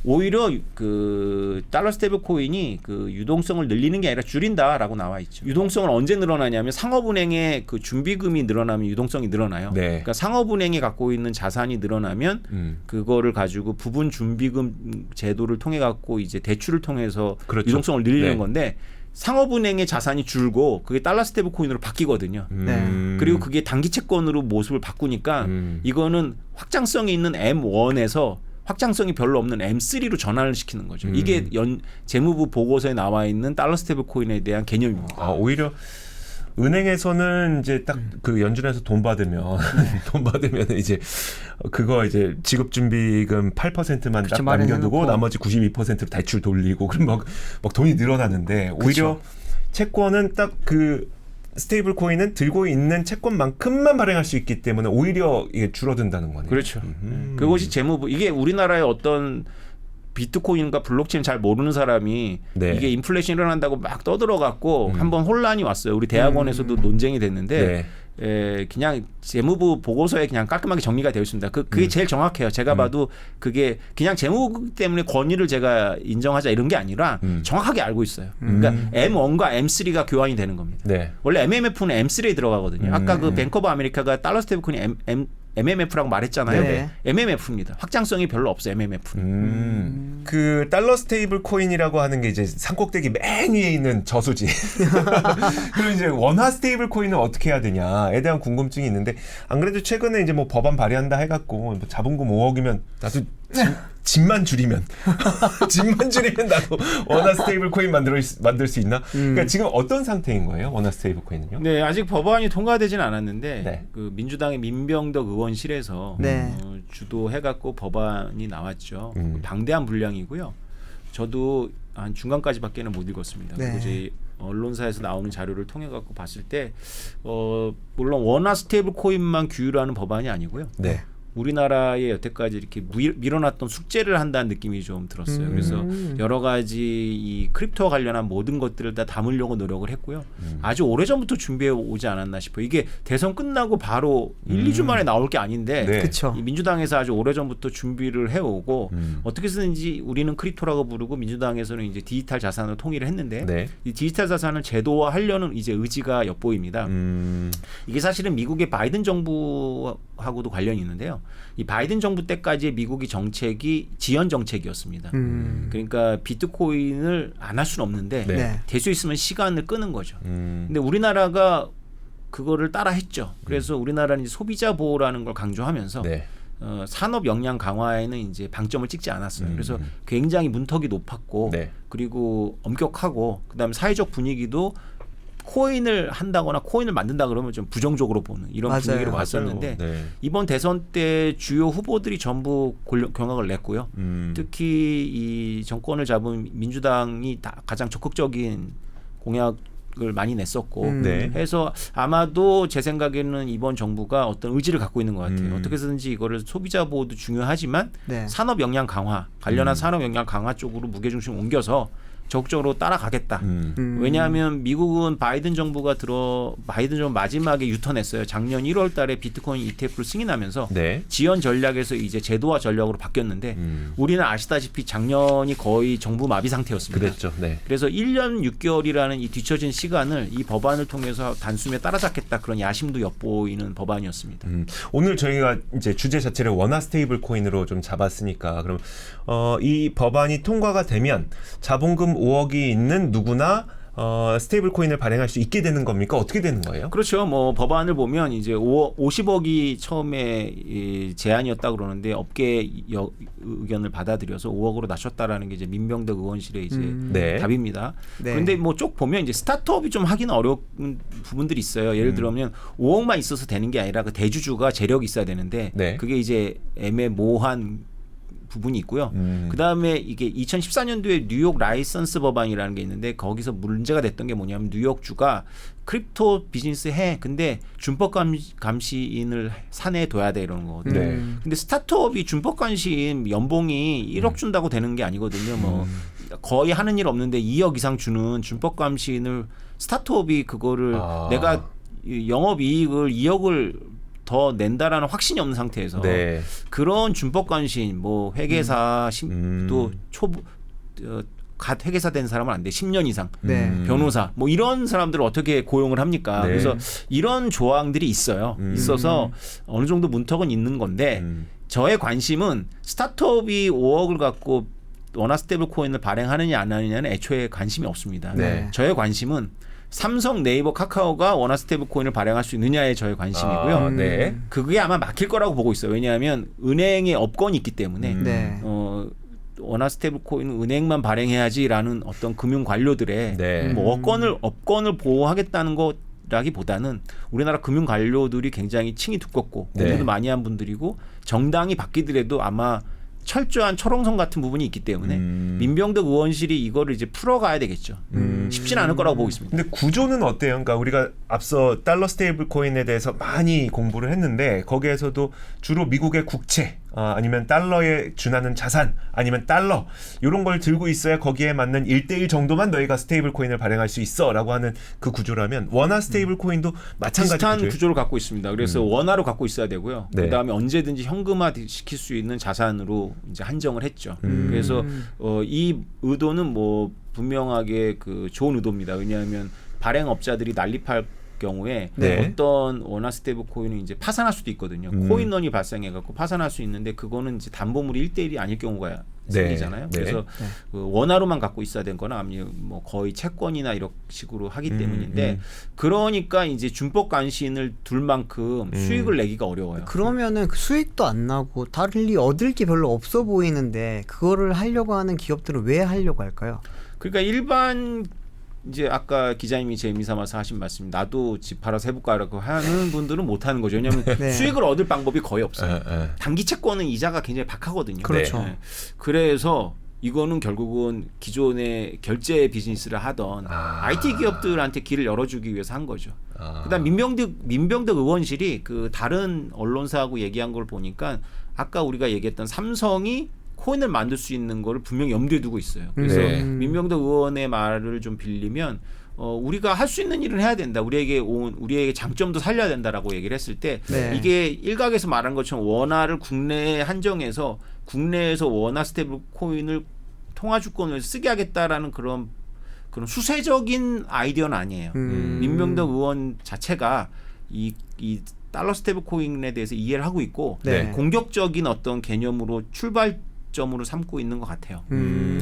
S1: 오히려 그 달러 스테이블 코인이 그 유동성을 늘리는 게 아니라 줄인다라고 나와 있죠. 유동성은 언제 늘어나냐면 상업은행의 그 준비금이 늘어나면 유동성이 늘어나요.
S2: 네.
S1: 그러니까 상업은행이 갖고 있는 자산이 늘어나면 그거를 가지고 부분 준비금 제도를 통해 갖고 이제 대출을 통해서
S2: 그렇죠.
S1: 유동성을 늘리는
S2: 네.
S1: 건데 상업은행의 자산이 줄고 그게 달러 스테이블 코인으로 바뀌거든요. 그리고 그게 단기 채권으로 모습을 바꾸니까 이거는 확장성이 있는 M1에서 확장성이 별로 없는 M3로 전환을 시키는 거죠. 이게 재무부 보고서에 나와 있는 달러 스테이블 코인에 대한 개념입니다.
S2: 아, 오히려 은행에서는 이제 딱 그 연준에서 돈 받으면 이제 그거 이제 지급 준비금 8%만 딱 남겨두고 나머지 92% 대출 돌리고 그럼 막 돈이 늘어나는데 오히려
S3: 그쵸.
S2: 채권은 딱 그 스테이블 코인은 들고 있는 채권만큼만 발행할 수 있기 때문에 오히려 이게 줄어든다는 거네요.
S1: 그렇죠. 그것이 재무부 이게 우리나라의 어떤 비트코인과 블록체인 잘 모르는 사람이
S2: 네.
S1: 이게 인플레이션 일어난다고 막 떠들어갖고 한번 혼란이 왔어요. 우리 대학원에서도 논쟁이 됐는데 그냥 재무부 보고서에 그냥 깔끔하게 정리가 되어 있습니다. 그게 제일 정확해요. 제가 봐도 그게 그냥 재무부 때문에 권위를 제가 인정하자 이런 게 아니라 정확하게 알고 있어요. 그러니까 M1과 M3가 교환이 되는 겁니다.
S2: 네.
S1: 원래 MMF는 M3에 들어가거든요. 아까 그 뱅크 오브 아메리카가 달러 스테이블 코인이 MMF라고 말했잖아요.
S3: 네.
S1: MMF입니다. 확장성이 별로 없어요. MMF는.
S2: 그 달러 스테이블 코인이라고 하는 게 이제 산꼭대기 맨 위에 있는 저수지. 그리고 이제 원화 스테이블 코인은 어떻게 해야 되냐에 대한 궁금증이 있는데 안 그래도 최근에 이제 뭐 법안 발의한다 해갖고 뭐 자본금 5억이면 나도 집만 줄이면 나도 원화 스테이블 코인 만들 수 있나? 그러니까 지금 어떤 상태인 거예요? 원화 스테이블 코인은요?
S1: 네, 아직 법안이 통과되지는 않았는데
S2: 네.
S1: 그 민주당의 민병덕 의원실에서
S3: 네.
S1: 주도해갖고 법안이 나왔죠. 방대한 분량이고요. 저도 한 중간까지밖에는 못 읽었습니다.
S3: 네.
S1: 그리고 이제 언론사에서 나오는 자료를 통해 갖고 봤을 때 물론 원화 스테이블 코인만 규율하는 법안이 아니고요.
S2: 네.
S1: 우리나라에 여태까지 이렇게 밀어놨던 숙제를 한다는 느낌이 좀 들었어요. 그래서 여러 가지 이 크립토와 관련한 모든 것들을 다 담으려고 노력을 했고요. 아주 오래전부터 준비해 오지 않았나 싶어요. 이게 대선 끝나고 바로 1-2주 만에 나올 게 아닌데
S2: 네.
S3: 그쵸.
S1: 이 민주당에서 아주 오래전부터 준비를 해오고 어떻게 쓰는지 우리는 크립토라고 부르고 민주당에서는 이제 디지털 자산으로 통일을 했는데
S2: 네.
S1: 이 디지털 자산을 제도화하려는 이제 의지가 엿보입니다. 이게 사실은 미국의 바이든 정부하고도 관련이 있는데요. 이 바이든 정부 때까지의 미국의 정책이 지연 정책이었습니다. 그러니까 비트코인을 안 할 수는 없는데
S3: 네.
S1: 될 수 있으면 시간을 끄는 거죠. 근데 우리나라가 그거를 따라 했죠. 그래서 우리나라는 이제 소비자 보호라는 걸 강조하면서
S2: 네.
S1: 산업 역량 강화에는 이제 방점을 찍지 않았어요. 그래서 굉장히 문턱이 높았고
S2: 네.
S1: 그리고 엄격하고 그다음에 사회적 분위기도 코인을 한다거나 코인을 만든다 그러면 좀 부정적으로 보는 이런
S3: 맞아요.
S1: 분위기로 왔었는데
S2: 네.
S1: 이번 대선 때 주요 후보들이 전부 경악을 냈고요. 특히 이 정권을 잡은 민주당이 가장 적극적인 공약을 많이 냈었고
S2: 네.
S1: 해서 아마도 제 생각에는 이번 정부가 어떤 의지를 갖고 있는 것 같아요. 어떻게 해서든지 이거를 소비자 보호도 중요하지만
S3: 네.
S1: 산업 역량 강화 관련한 산업 역량 강화 쪽으로 무게중심 옮겨서 적극적으로 따라가겠다. 왜냐하면 미국은 바이든 정부 마지막에 유턴했어요. 작년 1월 달에 비트코인 ETF를 승인하면서
S2: 네.
S1: 지연 전략에서 이제 제도화 전략으로 바뀌었는데 우리는 아시다시피 작년이 거의 정부 마비 상태였습니다.
S2: 그랬죠. 네.
S1: 그래서 1년 6개월이라는 이 뒤처진 시간을 이 법안을 통해서 단숨에 따라잡겠다 그런 야심도 엿보이는 법안이었습니다.
S2: 오늘 저희가 이제 주제 자체를 원화 스테이블 코인으로 좀 잡았으니까 그럼 이 법안이 통과가 되면 자본금 1.5억이 있는 누구나 스테이블 코인을 발행할 수 있게 되는 겁니까? 어떻게 되는 거예요?
S1: 그렇죠. 뭐 법안을 보면 이제 50억이 처음에 제안이었다 그러는데 업계 의견을 받아들여서 5억으로 낮췄다라는 게 이제 민병덕 의원실의 이제
S2: 네.
S1: 답입니다.
S3: 네.
S1: 그런데 뭐 쭉 보면 이제 스타트업이 좀 하기는 어려운 부분들이 있어요. 예를 들면 5억만 있어서 되는 게 아니라 그 대주주가 재력이 있어야 되는데
S2: 네.
S1: 그게 이제 애매모호한 부분이 있고요. 그다음에 이게 2014년도에 뉴욕 라이선스 법안이라는 게 있는데 거기서 문제가 됐던 게 뭐냐면 뉴욕주가 크립토 비즈니스 해. 근데 준법 감시인을 사내에 둬야 돼 이러는 거거든요.
S2: 네.
S1: 근데 스타트업이 준법 감시인 연봉이 1억 준다고 되는 게 아니거든요. 뭐 거의 하는 일 없는데 2억 이상 주는 준법 감시인을 스타트업이 그거를 내가 영업 이익을 2억을 더 낸다라는 확신이 없는 상태에서
S2: 네.
S1: 그런 준법 관신 뭐 회계사 또 초보 갓 회계사 된 사람은 안 돼. 10년 이상.
S3: 네.
S1: 변호사 뭐 이런 사람들을 어떻게 고용을 합니까?
S2: 네.
S1: 그래서 이런 조항들이 있어요. 있어서 어느 정도 문턱은 있는 건데 저의 관심은 스타트업이 5억을 갖고 원화 스테이블 코인을 발행하느냐 안 하느냐는 애초에 관심이 없습니다.
S2: 네.
S1: 저의 관심은 삼성, 네이버, 카카오가 원화 스테이블 코인을 발행할 수 있느냐에 저의 관심이고요.
S2: 네.
S1: 그게 아마 막힐 거라고 보고 있어요. 왜냐하면 은행에 업권이 있기 때문에
S3: 네.
S1: 원화 스테이블 코인은 은행만 발행해야지라는 어떤 금융 관료들의
S2: 네.
S1: 뭐 업권을 보호하겠다는 것라기보다는 우리나라 금융 관료들이 굉장히 층이 두껍고
S2: 네.
S1: 공부도 많이 한 분들이고 정당이 바뀌더라도 아마 철저한 철옹성 같은 부분이 있기 때문에 민병덕 의원실이 이거를 이제 풀어가야 되겠죠. 쉽지는 않을 거라고 보고 있습니다.
S2: 근데 구조는 어때요? 그러니까 우리가 앞서 달러 스테이블 코인에 대해서 많이 공부를 했는데 거기에서도 주로 미국의 국채 아니면 달러에 준하는 자산 아니면 달러 이런 걸 들고 있어야 거기에 맞는 1대1 정도만 너희가 스테이블 코인을 발행할 수 있어라고 하는 그 구조라면 원화 스테이블 코인도 마찬가지
S1: 비슷한
S2: 구조예요?
S1: 구조를 갖고 있습니다. 그래서 원화로 갖고 있어야 되고요.
S2: 네.
S1: 그다음에 언제든지 현금화 시킬 수 있는 자산으로 이제 한정을 했죠. 그래서 이 의도는 뭐 분명하게 그 좋은 의도입니다. 왜냐하면 발행업자들이 난립할 경우에
S2: 네.
S1: 어떤 원화 스테이블 코인은 이제 파산할 수도 있거든요. 코인런이 발생해 갖고 파산할 수 있는데 그거는 이제 담보물이 1대1이 아닐 경우가 생기잖아요.
S2: 네.
S1: 그래서 그 원화로만 갖고 있어야 되거나 아니면 뭐 거의 채권이나 이런 식으로 하기 때문인데 그러니까 이제 준법 간신을 둘 만큼 수익을 내기가 어려워요.
S3: 그러면은 그 수익도 안 나고 달리 얻을 게 별로 없어 보이는데 그거를 하려고 하는 기업들은 왜 하려고 할까요?
S1: 그러니까 일반 이제 아까 기자님이 재미 삼아서 하신 말씀, 나도 집 팔아서 해볼까라고 하는 분들은 못 하는 거죠. 왜냐하면
S3: 네.
S1: 수익을 얻을 방법이 거의 없어요.
S2: 네.
S1: 단기 채권은 이자가 굉장히 박하거든요.
S3: 그렇죠.
S1: 네. 그래서 이거는 결국은 기존의 결제 비즈니스를 하던 IT 기업들한테 길을 열어주기 위해서 한 거죠. 그다음 민병덕 의원실이 그 다른 언론사하고 얘기한 걸 보니까 아까 우리가 얘기했던 삼성이 코인을 만들 수 있는 거를 분명히 염두에 두고 있어요. 그래서
S2: 네.
S1: 민병덕 의원의 말을 좀 빌리면 우리가 할 수 있는 일을 해야 된다. 우리에게 장점도 살려야 된다라고 얘기를 했을 때
S3: 네.
S1: 이게 일각에서 말한 것처럼 원화를 국내에 한정해서 국내에서 원화 스테이블 코인을 통화 주권을 쓰게 하겠다라는 그런 수세적인 아이디어는 아니에요. 민병덕 의원 자체가 이 달러 스테이블 코인에 대해서 이해를 하고 있고
S3: 네.
S1: 공격적인 어떤 개념으로 출발점으로 삼고 있는 것 같아요.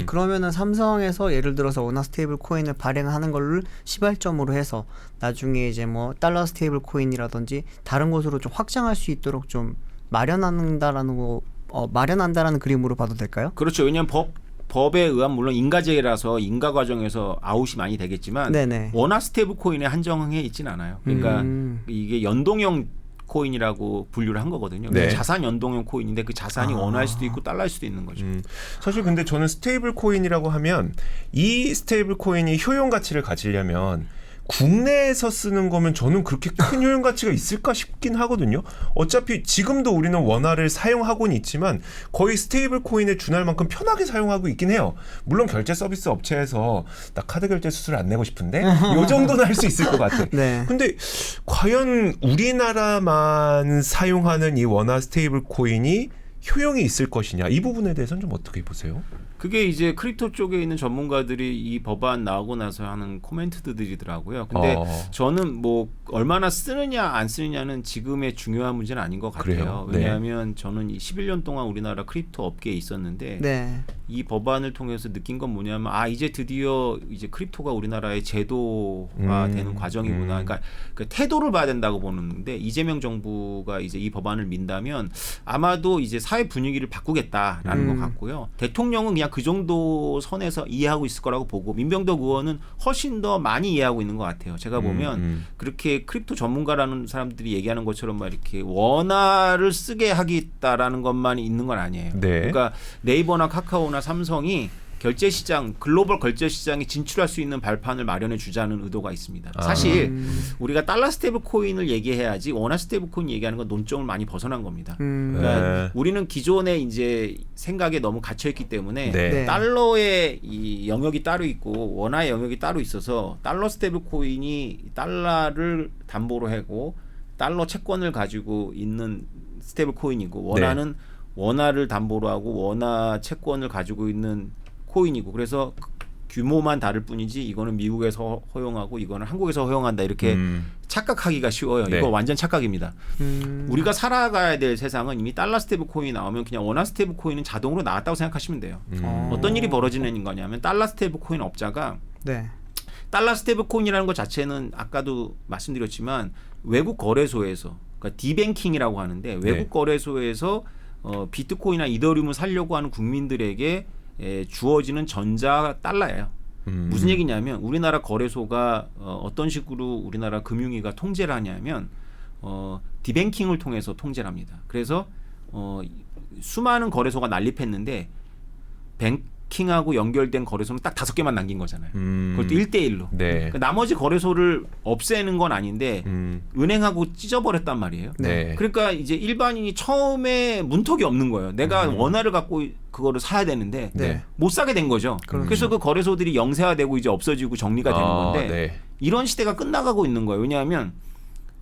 S3: 그러면은 삼성에서 예를 들어서 원화 스테이블 코인을 발행하는 걸로 시발점으로 해서 나중에 이제 뭐 달러 스테이블 코인이라든지 다른 곳으로 좀 확장할 수 있도록 좀 마련한다라는 그림으로 봐도 될까요?
S1: 그렇죠. 왜냐하면 법에 의한 물론 인가제라서 인가 과정에서 아웃이 많이 되겠지만
S3: 네네.
S1: 원화 스테이블 코인에 한정해 있진 않아요. 그러니까 이게 연동형 코인이라고 분류를 한 거거든요.
S2: 네.
S1: 자산 연동형 코인인데 그 자산이 원화일 수도 있고 달러일 수도 있는 거죠.
S2: 사실 근데 저는 스테이블 코인이라고 하면 이 스테이블 코인이 효용 가치를 가지려면 국내에서 쓰는 거면 저는 그렇게 큰 효용 가치가 있을까 싶긴 하거든요. 어차피 지금도 우리는 원화를 사용하고는 있지만 거의 스테이블 코인에 준할 만큼 편하게 사용하고 있긴 해요. 물론 결제 서비스 업체에서 나 카드 결제 수수료 안 내고 싶은데 요 정도는 할 수 있을 것 같아.
S3: 네.
S2: 근데 과연 우리나라만 사용하는 이 원화 스테이블 코인이 효용이 있을 것이냐, 이 부분에 대해서는 좀 어떻게 보세요?
S1: 그게 이제 크립토 쪽에 있는 전문가들이 이 법안 나오고 나서 하는 코멘트들이더라고요. 근데 저는 뭐 얼마나 쓰느냐 안 쓰느냐는 지금의 중요한 문제는 아닌 것 같아요.
S2: 그래요? 네.
S1: 왜냐하면 저는 11년 동안 우리나라 크립토 업계에 있었는데
S3: 네.
S1: 이 법안을 통해서 느낀 건 뭐냐면 이제 드디어 이제 크립토가 우리나라의 제도화 되는 과정이구나. 그러니까 그 태도를 봐야 된다고 보는데 이재명 정부가 이제 이 법안을 민다면 아마도 이제 사회 분위기를 바꾸겠다라는 것 같고요. 대통령은 그냥 그 정도 선에서 이해하고 있을 거라고 보고 민병덕 의원은 훨씬 더 많이 이해하고 있는 것 같아요. 제가 보면 그렇게 크립토 전문가라는 사람들이 얘기하는 것처럼 막 이렇게 원화를 쓰게 하겠다라는 것만 있는 건 아니에요.
S2: 네.
S1: 그러니까 네이버나 카카오나 삼성이 결제 시장, 글로벌 결제 시장에 진출할 수 있는 발판을 마련해 주자는 의도가 있습니다. 사실 우리가 달러 스테이블 코인을 얘기해야지 원화 스테이블 코인 얘기하는 건 논점을 많이 벗어난 겁니다. 그러니까 우리는 기존에 이제 생각에 너무 갇혀 있기 때문에
S2: 네.
S1: 달러의 이 영역이 따로 있고 원화의 영역이 따로 있어서 달러 스테이블 코인이 달러를 담보로 하고 달러 채권을 가지고 있는 스테이블 코인이고 원화는 원화를 담보로 하고 원화 채권을 가지고 있는 코인이고 그래서 규모만 다를 뿐이지 이거는 미국에서 허용하고 이거는 한국에서 허용한다 이렇게 착각하기가 쉬워요.
S2: 네.
S1: 이거 완전 착각입니다. 우리가 살아가야 될 세상은 이미 달러 스테이블 코인이 나오면 그냥 원화 스테이블 코인은 자동으로 나왔다고 생각하시면 돼요. 어떤 일이 벌어지는 거냐면 달러 스테이블 코인 업자가
S3: 네.
S1: 달러 스테이블 코인이라는 것 자체는 아까도 말씀드렸지만 외국 거래소에서 그러니까 디뱅킹이라고 하는데 외국 거래소에서 비트코인이나 이더리움을 살려고 하는 국민들에게 주어지는 전자 달러예요. 무슨 얘기냐면 우리나라 거래소가 어떤 식으로 우리나라 금융위가 통제를 하냐면 디뱅킹을 통해서 통제를 합니다. 그래서 수많은 거래소가 난립했는데 뱅킹하고 연결된 거래소는 딱 5개만 남긴 거잖아요. 그것도 1대1로.
S2: 네.
S1: 그러니까 나머지 거래소를 없애는 건 아닌데 은행하고 찢어버렸단 말이에요.
S2: 네.
S1: 그러니까 이제 일반인이 처음에 문턱이 없는 거예요. 내가 원화를 갖고 그거를 사야 되는데
S3: 네.
S1: 못 사게 된 거죠. 그래서 그 거래소들이 영세화되고 이제 없어지고 정리가 되는 건데
S2: 네.
S1: 이런 시대가 끝나가고 있는 거예요. 왜냐하면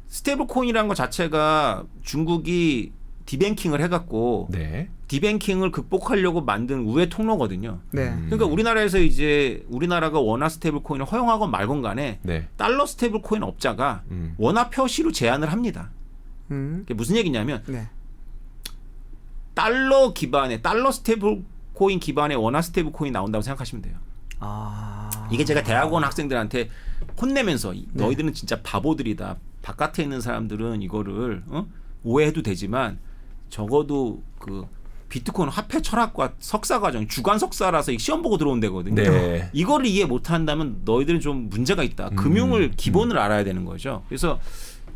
S1: 스테이블 코인이라는 것 자체가 중국이 디뱅킹을 해갖고
S2: 네.
S1: 디뱅킹을 극복하려고 만든 우회 통로거든요.
S3: 네.
S1: 그러니까 우리나라에서 이제 우리나라가 원화 스테이블 코인을 허용하건 말건 간에
S2: 네.
S1: 달러 스테이블 코인 업자가 원화 표시로 제한을 합니다. 그게 무슨 얘기냐면
S3: 네.
S1: 달러 기반의 달러 스테이블 코인 기반의 원화 스테이블 코인 나온다고 생각하시면 돼요. 이게 제가 대학원 학생들한테 혼내면서 너희들은 진짜 바보들이다. 바깥에 있는 사람들은 이거를 오해해도 되지만 적어도 그 비트코인 화폐 철학과 석사 과정 주간 석사라서 시험 보고 들어온 데거든요.
S2: 네.
S1: 이거를 이해 못 한다면 너희들은 좀 문제가 있다. 금융을 기본을 알아야 되는 거죠. 그래서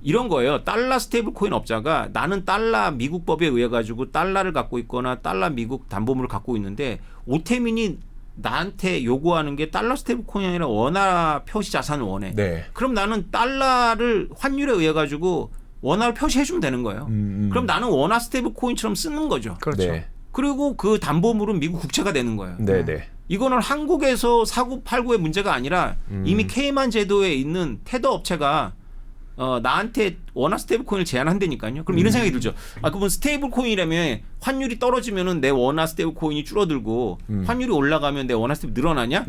S1: 이런 거예요. 달러 스테이블 코인 업자가 나는 달러 미국 법에 의해 가지고 달러를 갖고 있거나 달러 미국 담보물을 갖고 있는데 오태민이 나한테 요구하는 게 달러 스테이블 코인이 아니라 원화 표시 자산을 원해.
S2: 네.
S1: 그럼 나는 달러를 환율에 의해 가지고 원화를 표시해 주면 되는 거예요. 그럼 나는 원화 스테이블 코인처럼 쓰는 거죠.
S3: 그렇죠.
S2: 네.
S1: 그리고 그 담보물은 미국 국채가 되는 거예요.
S2: 네. 네.
S1: 이거는 한국에서 사고 팔고의 문제가 아니라 이미 케이만 제도에 있는 테더 업체가 나한테 원화 스테이블 코인을 제한한다니까요. 그럼 이런 생각이 들죠. 그러면 스테이블 코인이라면 환율이 떨어지면은 내 원화 스테이블 코인이 줄어들고 환율이 올라가면 내 원화 스테이블 늘어나냐?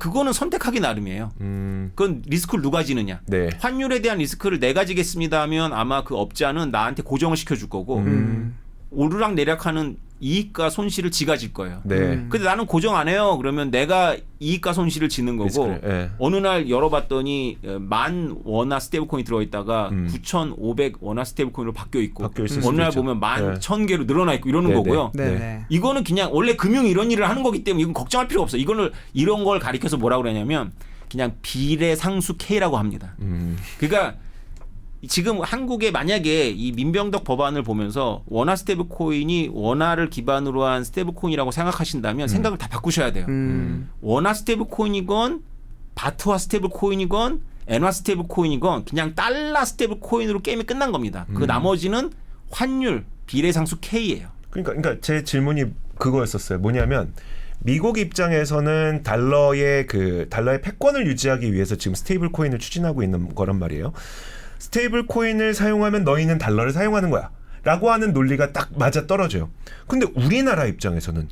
S1: 그거는 선택하기 나름이에요. 그건 리스크를 누가 지느냐?
S2: 네.
S1: 환율에 대한 리스크를 내가 지겠습니다 하면 아마 그 업자는 나한테 고정을 시켜줄 거고 오르락 내리락하는 이익과 손실을 지가 질 거예요.
S2: 네.
S1: 근데 나는 고정 안 해요. 그러면 내가 이익과 손실을 지는 거고
S2: 리스크를, 예.
S1: 어느 날 열어봤더니 10,000 원화 스테이블 코인이 들어있다가 9,500 원화 스테이블 코인으로 바뀌어 있고
S2: 바뀌어 있을
S1: 어느 날
S2: 수도
S1: 보면
S2: 있죠.
S1: 11,000개로 늘어나 있고 이러는
S2: 네,
S1: 거고요.
S3: 네.
S2: 네.
S3: 네.
S1: 이거는 그냥 원래 금융이 이런 일을 하는 거기 때문에 이건 걱정할 필요가 없어요. 이거는 이런 걸 가리켜서 뭐라고 그러냐면 그냥 비례상수 K라고 합니다. 그러니까 지금 한국에 만약에 이 민병덕 법안을 보면서 원화 스테이블 코인이 원화를 기반으로 한 스테이블 코인이라고 생각하신다면 생각을 다 바꾸셔야 돼요. 원화 스테이블 코인이건 바트화 스테이블 코인이건 엔화 스테이블 코인이건 그냥 달러 스테이블 코인으로 게임이 끝난 겁니다. 그 나머지는 환율 비례상수 K예요.
S2: 그러니까 제 질문이 그거였었어요. 뭐냐면 미국 입장에서는 달러의 패권을 유지하기 위해서 지금 스테이블 코인을 추진하고 있는 거란 말이에요. 스테이블 코인을 사용하면 너희는 달러를 사용하는 거야 라고 하는 논리가 딱 맞아 떨어져요. 근데 우리나라 입장에서는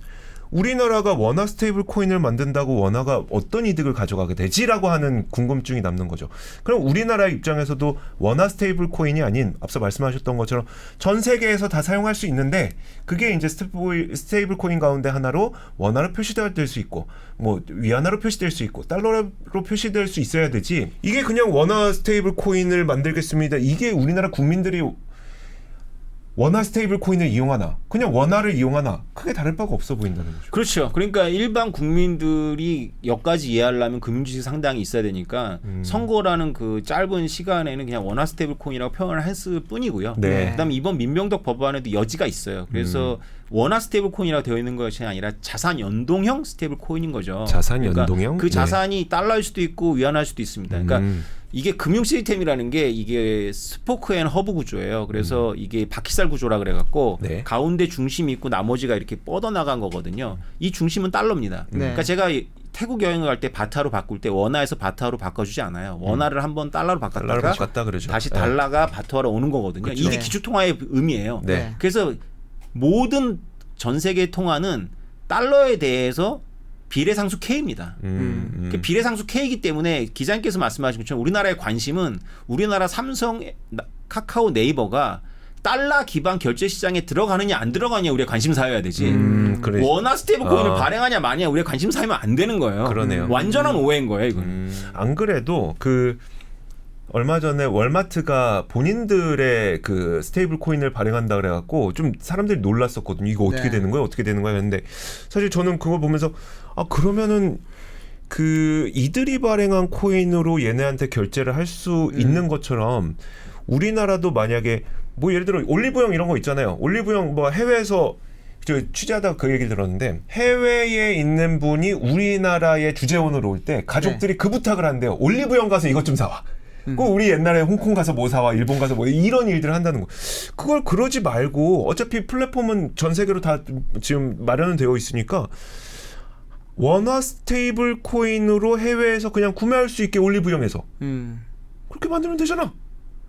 S2: 우리나라가 원화 스테이블 코인을 만든다고 원화가 어떤 이득을 가져가게 되지라고 하는 궁금증이 남는 거죠. 그럼 우리나라 입장에서도 원화 스테이블 코인이 아닌 앞서 말씀하셨던 것처럼 전 세계에서 다 사용할 수 있는데 그게 이제 스테이블 코인 가운데 하나로 원화로 표시될 수 있고 뭐 위안화로 표시될 수 있고 달러로 표시될 수 있어야 되지. 이게 그냥 원화 스테이블 코인을 만들겠습니다. 이게 우리나라 국민들이 원화 스테이블 코인을 이용하나 그냥 원화를 이용하나 크게 다를 바가 없어 보인다는 거죠.
S1: 그렇죠. 그러니까 일반 국민들이 여기까지 이해하려면 금융지식이 상당히 있어야 되니까 선거라는 그 짧은 시간에는 그냥 원화 스테이블 코인이라고 표현을 했을 뿐이고요.
S2: 네.
S1: 그다음에 이번 민병덕 법안에도 여지가 있어요. 그래서 원화 스테이블 코인이라고 되어 있는 것이 아니라 자산 연동형 스테이블 코인인 거죠.
S2: 자산
S1: 그러니까
S2: 연동형?
S1: 그 자산이 달러일 수도 있고 위안화일 수도 있습니다. 그러니까 이게 금융 시스템이라는 게 이게 스포크 앤 허브 구조예요. 그래서 이게 바퀴살 구조라 그래갖고
S2: 네.
S1: 가운데 중심이 있고 나머지가 이렇게 뻗어나간 거거든요. 이 중심은 달러입니다. 그러니까 제가 태국 여행을 갈 때 바타로 바꿀 때 원화에서 바타로 바꿔주지 않아요. 원화를 한번 달러로 바꿨다가
S2: 바꿨다 그러죠.
S1: 다시
S2: 네.
S1: 달러가 바타로 오는 거거든요.
S3: 그렇죠.
S1: 이게 기축통화의 의미예요.
S2: 네.
S1: 그래서 모든 전 세계 통화는 달러에 대해서 비례상수 K입니다. 그 비례상수 K이기 때문에 기자님께서 말씀하신 것처럼 우리나라의 관심은 우리나라 삼성, 카카오, 네이버가 달러 기반 결제 시장에 들어가느냐 안 들어가느냐 우리가 관심사여야 되지.
S2: 그래.
S1: 원화 스테이블 코인을 발행하냐 마냐 우리가 관심사이면 안 되는 거예요.
S2: 그러네요.
S1: 완전한 오해인 거예요, 이건.
S2: 안 그래도 그 얼마 전에 월마트가 본인들의 그 스테이블 코인을 발행한다 그래갖고 좀 사람들이 놀랐었거든요. 이거 어떻게
S3: 네.
S2: 되는 거야? 어떻게 되는 거야? 했는데 사실 저는 그걸 보면서 아 그러면은 그 이들이 발행한 코인으로 얘네한테 결제를 할 수 있는 것처럼 우리나라도 만약에 뭐 예를 들어 올리브영 이런 거 있잖아요. 올리브영 뭐 해외에서 저 취재하다가 그 얘기를 들었는데 해외에 있는 분이 우리나라의 주재원으로 올 때 가족들이 그 부탁을 한대요. 올리브영 가서 이것 좀 사와. 그 우리 옛날에 홍콩 가서 뭐 사와, 일본 가서 뭐 이런 일들을 한다는 거. 그걸 그러지 말고 어차피 플랫폼은 전 세계로 다 지금 마련은 되어 있으니까 원화 스테이블 코인으로 해외에서 그냥 구매할 수 있게 올리브영에서 그렇게 만들면 되잖아.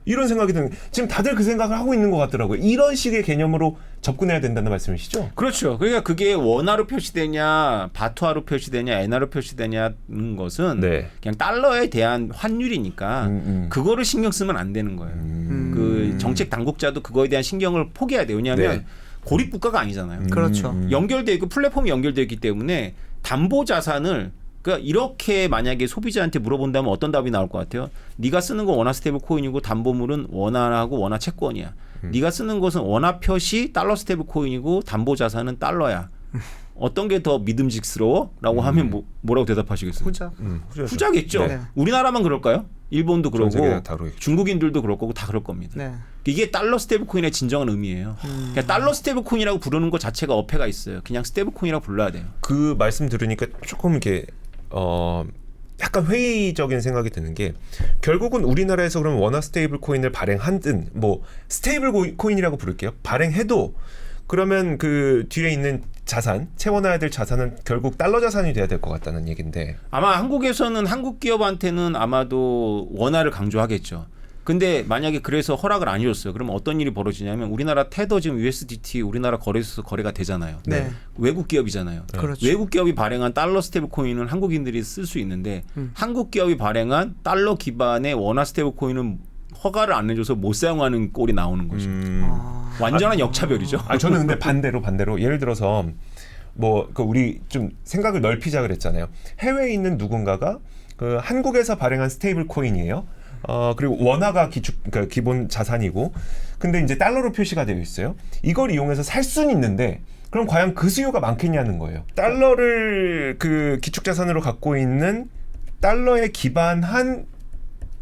S2: 이런 생각이 드는 지금 다들 그 생각을 하고 있는 것 같더라고요. 이런 식의 개념으로 접근해야 된다는 말씀이시죠?
S1: 그렇죠. 그러니까 그게 원화로 표시되냐, 바트화로 표시되냐, 엔화로 표시되냐는 것은
S2: 네.
S1: 그냥 달러에 대한 환율이니까 그거를 신경 쓰면 안 되는 거예요. 그 정책 당국자도 그거에 대한 신경을 포기해야 돼요. 왜냐하면
S2: 네.
S1: 고립 국가가 아니잖아요.
S3: 그렇죠.
S1: 연결돼 있고 플랫폼이 연결돼 있기 때문에 담보 자산을 그러니까 이렇게 만약에 소비자한테 물어본다면 어떤 답이 나올 것 같아요? 네가 쓰는 거 원화 스테이블 코인이고 담보물은 원화하고 원화 채권이야. 네가 쓰는 것은 원화 표시 달러 스테이블 코인이고 담보 자산은 달러야. 어떤 게 더 믿음직스러워? 라고 하면 뭐라고 대답하시겠어요?
S3: 후자.
S1: 후자겠죠.
S3: 네.
S1: 우리나라만 그럴 까요? 일본도
S2: 전 세계가
S1: 그러고
S2: 다 그러겠죠.
S1: 중국인들도 그럴 거고 다 그럴 겁니다.
S3: 네.
S1: 이게 달러 스테이블 코인의 진정한 의미예요. 그러니까 달러 스테이블 코인이라고 부르는 것 자체가 어폐가 있어요. 그냥 스테이블 코인이라고 불러야 돼요.
S2: 그 말씀 들으니까 조금 이렇게 약간 회의적인 생각이 드는 게 결국은 우리나라에서 그럼 원화 스테이블 코인을 발행하든 뭐 스테이블 코인이라고 부를게요. 발행해도 그러면 그 뒤에 있는 자산, 채워놔야 될 자산은 결국 달러 자산이 돼야 될 것 같다는 얘기인데
S1: 아마 한국에서는 한국 기업한테는 아마도 원화를 강조하겠죠. 근데 만약에 그래서 허락을 안 해줬어요. 그러면 어떤 일이 벌어지냐면 우리나라 테더 지금 USDT 우리나라 거래소에서 거래가 되잖아요.
S3: 네.
S1: 외국 기업이잖아요.
S3: 그렇죠.
S1: 외국 기업이 발행한 달러 스테이블 코인은 한국인들이 쓸 수 있는데 한국 기업이 발행한 달러 기반의 원화 스테이블 코인은 허가를 안 해줘서 못 사용하는 꼴이 나오는 거죠. 완전한 역차별이죠.
S2: 저는 근데 반대로 예를 들어서 뭐 그 우리 좀 생각을 넓히자 그랬잖아요. 해외에 있는 누군가가 그 한국에서 발행한 스테이블 코인이에요. 그리고 원화가 그러니까 기본 자산이고, 근데 이제 달러로 표시가 되어 있어요. 이걸 이용해서 살 수는 있는데, 그럼 과연 그 수요가 많겠냐는 거예요. 달러를 그 기축 자산으로 갖고 있는 달러에 기반한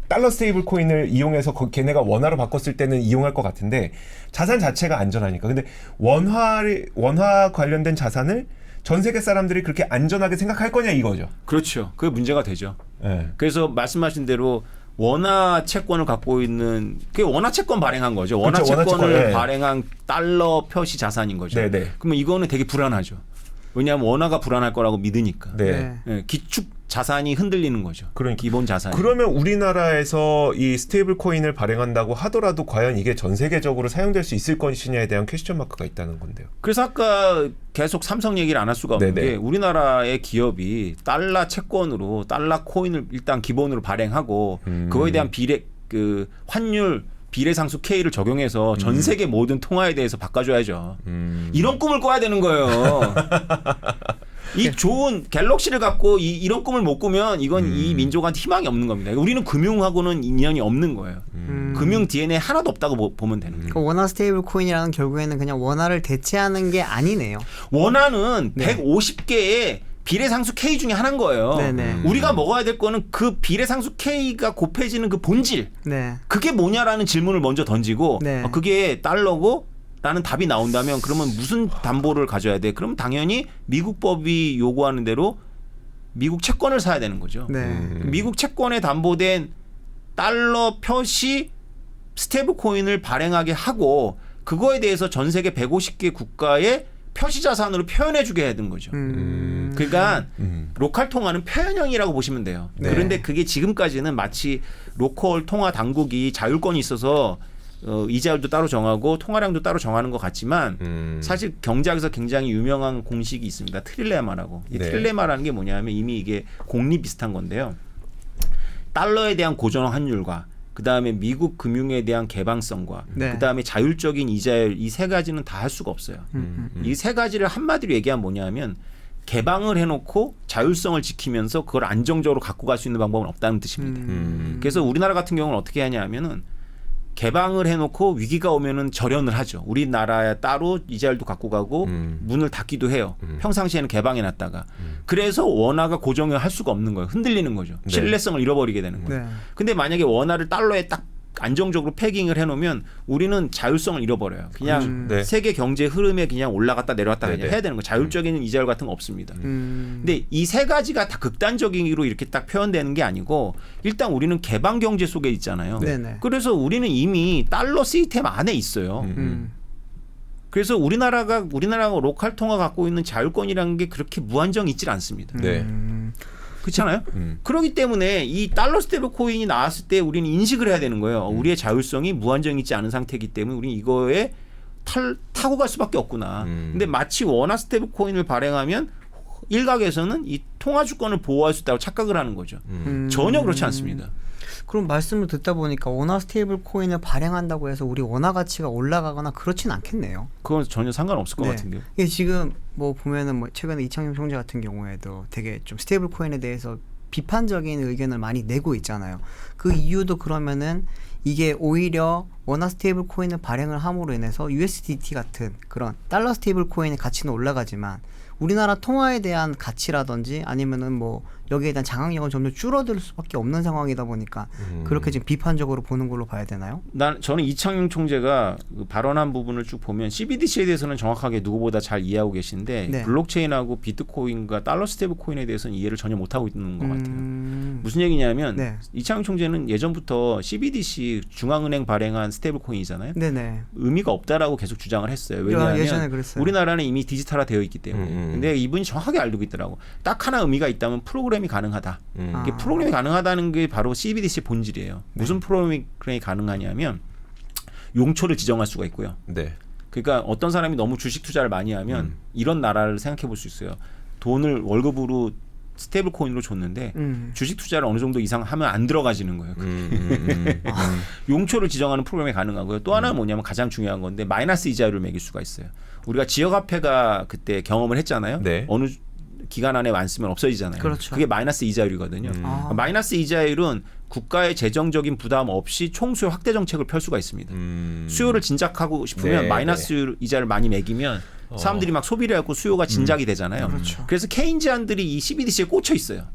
S2: 달러 스테이블 코인을 이용해서 걔네가 원화로 바꿨을 때는 이용할 것 같은데 자산 자체가 안전하니까. 근데 원화 관련된 자산을 전 세계 사람들이 그렇게 안전하게 생각할 거냐 이거죠.
S1: 그렇죠. 그게 문제가 되죠.
S2: 네.
S1: 그래서 말씀하신 대로 원화 채권을 갖고 있는 그게 원화 채권 발행한 거죠. 원화
S2: 그렇죠, 원화
S1: 채권을
S2: 채권, 네.
S1: 발행한 달러 표시 자산인 거죠.
S2: 네네.
S1: 그러면 이거는 되게 불안하죠. 왜냐하면 원화가 불안할 거라고 믿으니까.
S2: 네.
S1: 예, 기축 자산이 흔들리는 거죠.
S2: 그러니까.
S1: 기본 자산이.
S2: 그러면 우리나라에서 이 스테이블 코인을 발행한다고 하더라도 과연 이게 전 세계적으로 사용될 수 있을 것이냐에 대한 퀘스천 마크가 있다는 건데요.
S1: 그래서 아까 계속 삼성 얘기를 안 할 수가 없는
S2: 네네.
S1: 게 우리나라의 기업이 달러 채권으로 달러 코인을 일단 기본으로 발행하고 그거에 대한 그 환율 비례상수 K를 적용해서 전 세계 모든 통화에 대해서 바꿔줘야죠. 이런 꿈을 꿔야 되는 거예요. 이 좋은 갤럭시를 갖고 이런 꿈을 못 꾸면 이건 이 민족한테 희망이 없는 겁니다. 우리는 금융하고는 인연이 없는 거예요. 금융 DNA 하나도 없다고 보면 되는 거예요.
S3: 그 원화 스테이블 코인이라는 결국에는 그냥 원화를 대체하는 게 아니네요.
S1: 원화는
S3: 네.
S1: 150개의 비례상수 K 중에 하나인 거예요.
S3: 네네.
S1: 우리가 먹어야 될 거는 그 비례상수 K가 곱해지는 그 본질.
S3: 네.
S1: 그게 뭐냐라는 질문을 먼저 던지고
S3: 네.
S1: 그게 달러고 라는 답이 나온다면 그러면 무슨 담보를 가져야 돼? 그럼 당연히 미국 법이 요구하는 대로 미국 채권을 사야 되는 거죠.
S3: 네.
S1: 미국 채권에 담보된 달러 표시 스테이블 코인을 발행하게 하고 그거에 대해서 전 세계 150개 국가의 표시 자산으로 표현해 주게 해야 되는 거죠. 그러니까 로컬 통화는 표현형이라고 보시면 돼요.
S3: 네.
S1: 그런데 그게 지금까지는 마치 로컬 통화 당국이 자율권이 있어서 이자율도 따로 정하고 통화량도 따로 정하는 것 같지만 사실 경제학에서 굉장히 유명한 공식이 있습니다. 트릴레마라고. 이
S2: 네.
S1: 트릴레마라는 게 뭐냐면 이미 이게 공리 비슷한 건데요. 달러에 대한 고정 환율과 그다음에 미국 금융에 대한 개방성과
S3: 네.
S1: 그다음에 자율적인 이자율 이 세 가지는 다 할 수가 없어요. 이 세 가지를 한마디로 얘기하면 뭐냐면 개방을 해놓고 자율성을 지키면서 그걸 안정적으로 갖고 갈 수 있는 방법은 없다는 뜻입니다. 그래서 우리나라 같은 경우는 어떻게 하냐면은 개방을 해놓고 위기가 오면은 절연을 하죠. 우리나라에 따로 이자율도 갖고 가고 문을 닫기도 해요. 평상시에는 개방해놨다가 그래서 원화가 고정을 할 수가 없는 거예요. 흔들리는 거죠.
S2: 네.
S1: 신뢰성을 잃어버리게 되는 거예요.
S3: 네.
S1: 근데 만약에 원화를 달러에 딱 안정적으로 패깅을 해놓으면 우리는 자율성을 잃어버려요. 그냥
S2: 네.
S1: 세계 경제 흐름에 그냥 올라갔다 내려갔다 그냥
S2: 네네.
S1: 해야 되는 거예요. 자율적인 이자율 같은 거 없습니다. 근데 이 세 가지가 다 극단적으로 이렇게 딱 표현되는 게 아니고 일단 우리는 개방 경제 속에 있잖아요.
S3: 네네.
S1: 그래서 우리는 이미 달러 시스템 안에 있어요. 그래서 우리나라가 로컬 통화 갖고 있는 자율권이라는 게 그렇게 무한정이 있질 않습니다.
S2: 네.
S1: 그렇잖아요. 그렇기 때문에 이 달러 스테이블 코인이 나왔을 때 우리는 인식을 해야 되는 거예요. 우리의 자율성이 무한정이 있지 않은 상태이기 때문에 우리는 이거에 타고 갈 수밖에 없구나. 근데 마치 원화 스테이블 코인을 발행하면 일각에서는 이 통화 주권을 보호할 수 있다고 착각을 하는 거죠. 전혀 그렇지 않습니다.
S3: 그럼 말씀을 듣다 보니까 원화 스테이블 코인을 발행한다고 해서 우리 원화 가치가 올라가거나 그렇진 않겠네요.
S1: 그건 전혀 상관없을 것 같은데요.
S3: 이게 지금 뭐 보면은 뭐 최근에 이창용 총재 같은 경우에도 되게 좀 스테이블 코인에 대해서 비판적인 의견을 많이 내고 있잖아요. 그 이유도 그러면은 이게 오히려 원화 스테이블 코인을 발행을 함으로 인해서 USDT 같은 그런 달러 스테이블 코인의 가치는 올라가지만 우리나라 통화에 대한 가치라든지 아니면은 뭐 여기에 대한 장악력은 점점 줄어들 수밖에 없는 상황이다 보니까 그렇게 지금 비판적으로 보는 걸로 봐야 되나요?
S1: 저는 이창용 총재가 그 발언한 부분을 쭉 보면 CBDC에 대해서는 정확하게 누구보다 잘 이해하고 계신데
S3: 네.
S1: 블록체인하고 비트코인과 달러 스테이블 코인에 대해서는 이해를 전혀 못하고 있는 것 같아요. 무슨 얘기냐면
S3: 네.
S1: 이창용 총재는 예전부터 CBDC 중앙은행 발행한 스테이블 코인이잖아요.
S3: 네네.
S1: 의미가 없다라고 계속 주장을 했어요. 왜냐하면
S3: 예전에 그랬어요.
S1: 우리나라는 이미 디지털화 되어 있기 때문에. 근데 이분이 정확하게 알고 있더라고. 딱 하나 의미가 있다면 프로그램이 가능하다. 이게 프로그램이 가능하다는 게 바로 CBDC 본질이에요. 무슨 프로그램이 가능하냐면 용초를 지정할 수가 있고요.
S2: 네.
S1: 그러니까 어떤 사람이 너무 주식 투자를 많이 하면 이런 나라를 생각해 볼 수 있어요. 돈을 월급으로 스테이블 코인으로 줬는데 주식 투자를 어느 정도 이상 하면 안 들어가지는 거예요. 용초를 지정하는 프로그램이 가능하고요. 또 하나는 뭐냐면 가장 중요한 건데 마이너스 이자율을 매길 수가 있어요. 우리가 지역화폐가 그때 경험을 했잖아요.
S2: 네.
S1: 어느 기간 안에 안 쓰면 없어지잖아요.
S3: 그렇죠.
S1: 그게 마이너스 이자율이거든요. 마이너스 이자율은 국가의 재정적인 부담 없이 총수요 확대 정책을 펼 수가 있습니다. 수요를 진작하고 싶으면
S2: 네,
S1: 마이너스 이자를 많이 매기면 사람들이 막 소비를 하고 수요가 진작이 되잖아요.
S3: 그렇죠.
S1: 그래서 케인지안들이 이 CBDC에 꽂혀 있어요.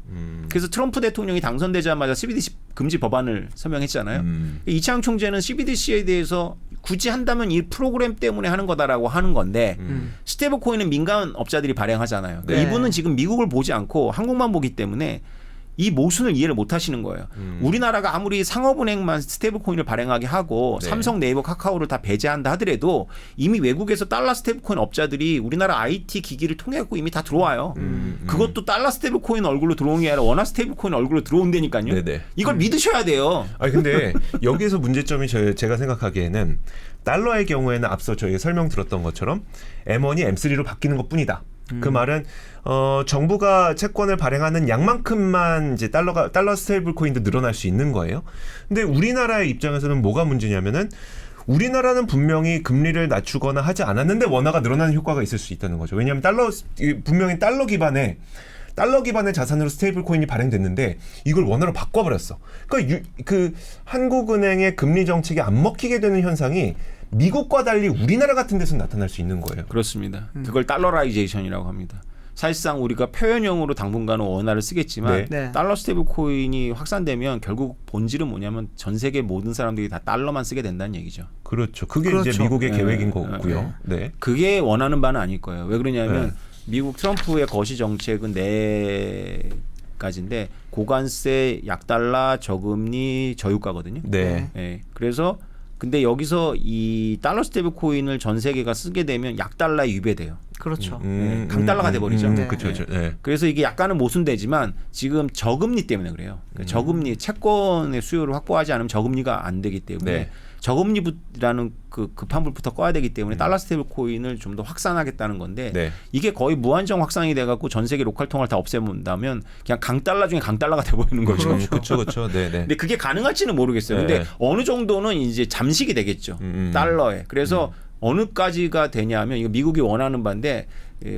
S1: 그래서 트럼프 대통령이 당선되자마자 CBDC 금지 법안을 서명했잖아요. 이창용 총재는 CBDC에 대해서 굳이 한다면 이 프로그램 때문에 하는 거다라고 하는 건데 스테이블 코인은 민간 업자들이 발행하잖아요. 그러니까
S3: 네.
S1: 이분은 지금 미국을 보지 않고 한국만 보기 때문에 이 모순을 이해를 못 하시는 거예요. 우리나라가 아무리 상업은행만 스테이블 코인을 발행하게 하고
S2: 네.
S1: 삼성, 네이버, 카카오를 다 배제한다 하더라도 이미 외국에서 달러 스테이블 코인 업자들이 우리나라 IT 기기를 통해 갖고 이미 다 들어와요. 그것도 달러 스테이블 코인 얼굴로 들어온 게 아니라 원화 스테이블 코인 얼굴로 들어온다니까요.
S2: 네네.
S1: 이걸 믿으셔야 돼요.
S2: 아니 근데 여기서 문제점이 제가 생각하기에는 달러의 경우에는 앞서 저희가 설명 들었던 것처럼 M1이 M3로 바뀌는 것뿐이다. 그 말은 정부가 채권을 발행하는 양만큼만 이제 달러 스테이블 코인도 늘어날 수 있는 거예요. 근데 우리나라의 입장에서는 뭐가 문제냐면은 우리나라는 분명히 금리를 낮추거나 하지 않았는데 원화가 늘어나는 효과가 있을 수 있다는 거죠. 왜냐하면 분명히 달러 기반의 자산으로 스테이블 코인이 발행됐는데 이걸 원화로 바꿔버렸어. 그러니까 그 한국은행의 금리 정책이 안 먹히게 되는 현상이 미국과 달리 우리나라 같은 데서 나타날 수 있는 거예요.
S1: 그렇습니다. 그걸 달러라이제이션이라고 합니다. 사실상 우리가 표현형으로 당분간은 원화를 쓰겠지만
S3: 네.
S1: 달러 스테이블 코인이 확산되면 결국 본질은 뭐냐면 전 세계 모든 사람들이 다 달러만 쓰게 된다는 얘기죠.
S2: 그렇죠. 그게
S3: 그렇죠.
S2: 이제 미국의
S1: 네.
S2: 계획인 거고요. 네.
S1: 그게 원하는 바는 아닐 거예요. 왜 그러냐면
S2: 네.
S1: 미국 트럼프의 거시 정책은 네 가지인데 고관세, 약달러, 저금리, 저유가거든요.
S2: 네.
S1: 네. 그래서 근데 여기서 이 달러 스테이블 코인을 전 세계가 쓰게 되면 약달러에 위배돼요.
S3: 그렇죠.
S1: 강달러가 돼버리죠.
S3: 네.
S2: 그렇죠. 네.
S1: 그래서 이게 약간은 모순되지만 지금 저금리 때문에 그래요. 그러니까 저금리 채권의 수요를 확보하지 않으면 저금리가 안 되기 때문에
S2: 네.
S1: 저금리라는 그 급한 불부터 꺼야 되기 때문에 달러 스테이블 코인을 좀 더 확산하겠다는 건데
S2: 네.
S1: 이게 거의 무한정 확산이 돼갖고 전 세계 로컬 통화를 다 없애본다면 그냥 강달러 중에 강달러가 돼버리는 거죠.
S2: 그렇죠. 네, 네.
S1: 근데 그게 가능할지는 모르겠어요.
S2: 네.
S1: 근데 어느 정도는 이제 잠식이 되겠죠. 달러에. 그래서 어느까지가 되냐면 이거 미국이 원하는 바인데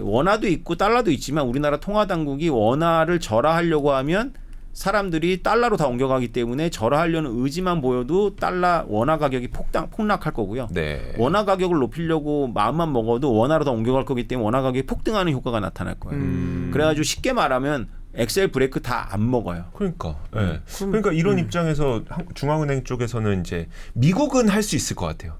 S1: 원화도 있고 달러도 있지만 우리나라 통화당국이 원화를 절하하려고 하면 사람들이 달러로 다 옮겨가기 때문에 절하하려는 의지만 보여도 원화 가격이 폭락할 거고요.
S2: 네.
S1: 원화 가격을 높이려고 마음만 먹어도 원화로 다 옮겨갈 거기 때문에 원화 가격이 폭등하는 효과가 나타날 거예요. 그래가지고 쉽게 말하면 엑셀 브레이크 다 안 먹어요.
S2: 그러니까. 네. 그러니까 이런 입장에서 중앙은행 쪽에서는 이제 미국은 할 수 있을 것 같아요.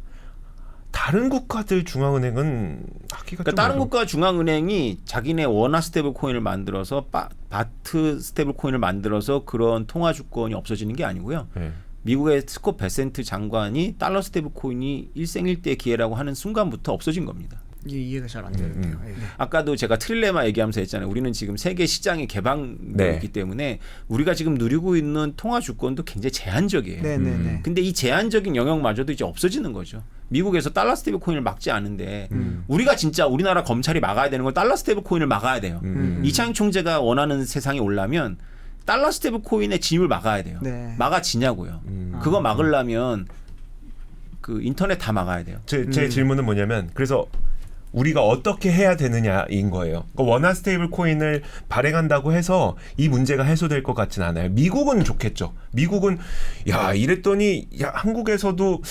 S2: 다른 국가들 중앙은행은 하기가
S1: 그러니까
S2: 좀
S1: 다른
S2: 어려워.
S1: 국가 중앙은행이 자기네 원화 스테이블 코인을 만들어서 바트 스테이블 코인을 만들어서 그런 통화 주권이 없어지는 게 아니고요.
S2: 네.
S1: 미국의 스콧 베센트 장관이 달러 스테이블 코인이 일생일대 기회라고 하는 순간부터 없어진 겁니다.
S3: 이해가 잘 안 되는데요.
S1: 아까도 제가 트릴레마 얘기하면서 했잖아요. 우리는 지금 세계 시장이 개방되어
S2: 네.
S1: 있기 때문에 우리가 지금 누리고 있는 통화 주권도 굉장히 제한적이에요.
S3: 네네네.
S1: 근데 이 제한적인 영역마저도 이제 없어지는 거죠. 미국에서 달러 스테이블 코인을 막지 않은데 우리가 진짜 우리나라 검찰이 막아야 되는 건 달러 스테이블 코인을 막아야 돼요. 이창용 총재가 원하는 세상이 오려면 달러 스테이블 코인의 진입을 막아야 돼요.
S3: 네.
S1: 막아지냐고요. 그거 막으려면 그 인터넷 다 막아야 돼요.
S2: 제 질문은 뭐냐면 그래서 우리가 어떻게 해야 되느냐인 거예요. 그러니까 원화 스테이블 코인을 발행한다고 해서 이 문제가 해소될 것 같진 않아요. 미국은 좋겠죠. 미국은 야 이랬더니 야 한국에서도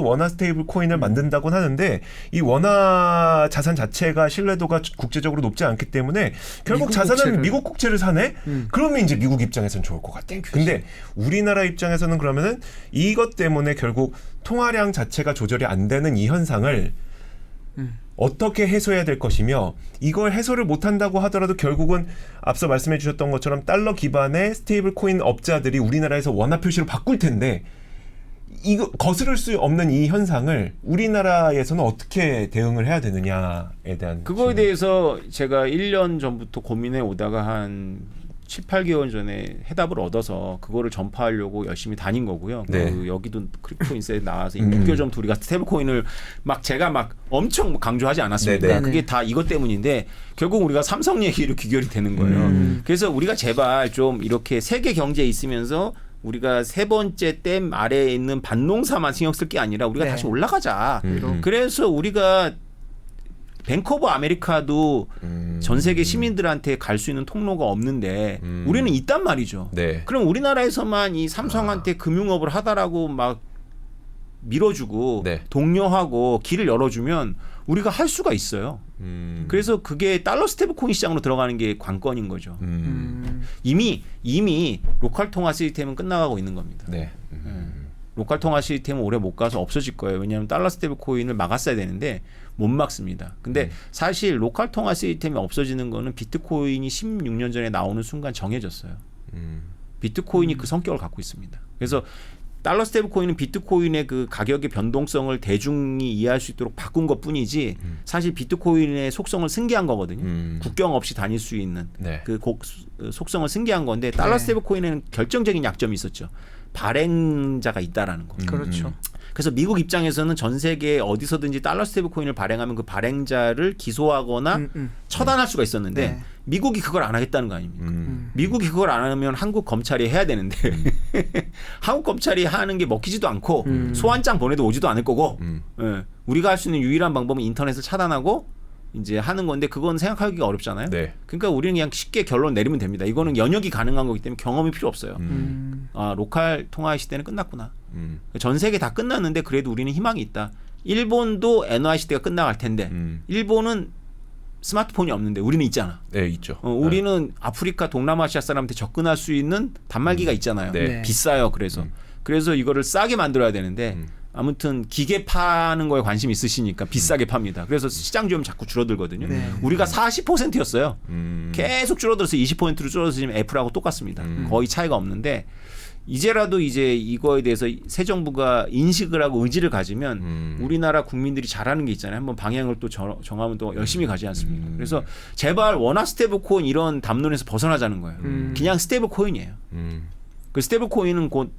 S2: 원화 스테이블 코인을 만든다고는 하는데 이 원화 자산 자체가 신뢰도가 국제적으로 높지 않기 때문에 결국
S3: 미국
S2: 자산은
S3: 국채를.
S2: 미국 국채를 사네. 그러면 이제 미국 입장에서는 좋을 것 같아. 근데 우리나라 입장에서는 그러면은 이것 때문에 결국 통화량 자체가 조절이 안 되는 이 현상을 어떻게 해소해야 될 것이며 이걸 해소를 못한다고 하더라도 결국은 앞서 말씀해 주셨던 것처럼 달러 기반의 스테이블 코인 업자들이 우리나라에서 원화 표시로 바꿀 텐데 이거 거스를 수 없는 이 현상을 우리나라에서는 어떻게 대응을 해야 되느냐에 대한
S1: 그거에
S2: 질문.
S1: 대해서 제가 1년 전부터 고민해 오다가 한 7, 8개월 전에 해답을 얻어서 그거를 전파하려고 열심히 다닌 거고요.
S2: 네.
S1: 그 여기도 크립토 인사이트에 나와서 이 목표점도 우리가 스테이블 코인을 제가 엄청 강조하지 않았습니까?
S2: 네네.
S1: 그게 다 이것 때문인데 결국 우리가 삼성 얘기로 귀결이 되는 거예요. 그래서 우리가 제발 좀 이렇게 세계 경제에 있으면서 우리가 세 번째 댐 아래에 있는 반농사만 신경 쓸 게 아니라 우리가
S3: 네.
S1: 다시 올라가자. 그래서 우리가 뱅크 오브 아메리카도 전 세계 시민들한테 갈 수 있는 통로가 없는데 우리는 있단 말이죠.
S2: 네.
S1: 그럼 우리나라에서만 이 삼성한테 금융업을 하다라고 막 밀어주고
S2: 네.
S1: 독려하고 길을 열어주면 우리가 할 수가 있어요. 그래서 그게 달러 스테이블 코인 시장으로 들어가는 게 관건인 거죠. 이미 로컬 통화 시스템은 끝나가고 있는 겁니다.
S2: 네.
S1: 로컬 통화 시스템은 오래 못 가서 없어질 거예요. 왜냐하면 달러 스테이블 코인을 막았어야 되는데 못 막습니다. 근데 사실 로컬 통화 시스템이 없어지는 거는 비트코인이 16년 전에 나오는 순간 정해졌어요. 비트코인이 그 성격을 갖고 있습니다. 그래서 달러 스테이블 코인은 비트코인의 그 가격의 변동성을 대중이 이해할 수 있도록 바꾼 것뿐이지 사실 비트코인의 속성을 승계한 거거든요. 국경 없이 다닐 수 있는
S2: 네.
S1: 그 속성을 승계한 건데 달러
S3: 네.
S1: 스테이블 코인에는 결정적인 약점이 있었죠. 발행자가 있다라는 거.
S3: 그렇죠.
S1: 그래서 미국 입장에서는 전 세계 어디서든지 달러 스테이블 코인을 발행하면 그 발행자를 기소하거나 처단할 수가 있었는데
S3: 네.
S1: 미국이 그걸 안 하겠다는 거 아닙니까? 미국이 그걸 안 하면 한국 검찰이 해야 되는데 한국 검찰이 하는 게 먹히지도 않고 소환장 보내도 오지도 않을 거고 예. 우리가 할 수 있는 유일한 방법은 인터넷을 차단하고 이제 하는 건데 그건 생각하기가 어렵잖아요.
S2: 네.
S1: 그러니까 우리는 그냥 쉽게 결론 내리면 됩니다. 이거는 연역이 가능한 거기 때문에 경험이 필요 없어요. 아, 로컬 통화의 시대는 끝났구나. 전 세계 다 끝났는데 그래도 우리는 희망이 있다. 일본도 NY 시대가 끝나갈 텐데 일본은 스마트폰이 없는데 우리는 있잖아.
S2: 네, 있죠.
S1: 우리는 아프리카 동남아시아 사람한테 접근할 수 있는 단말기가 있잖아요.
S2: 네.
S1: 비싸요. 그래서 이거를 싸게 만들어야 되는데 아무튼 기계 파는 거에 관심 있으시니까 비싸게 팝니다. 그래서 시장 좀 자꾸 줄어들거든요.
S3: 네.
S1: 우리가 40%였어요. 계속 줄어들어서 20%로 줄어들어서 지금 애플하고 똑같습니다. 거의 차이가 없는데 이제라도 이제 이거에 대해서 새 정부가 인식을 하고 의지를 가지면 우리나라 국민들이 잘하는 게 있잖아요. 한번 방향을 또 정하면 또 열심히 가지 않습니까? 그래서 제발 원화 스테이블 코인 이런 담론에서 벗어나자는 거예요. 그냥 스테이블 코인이에요. 그 스테이블 코인은 곧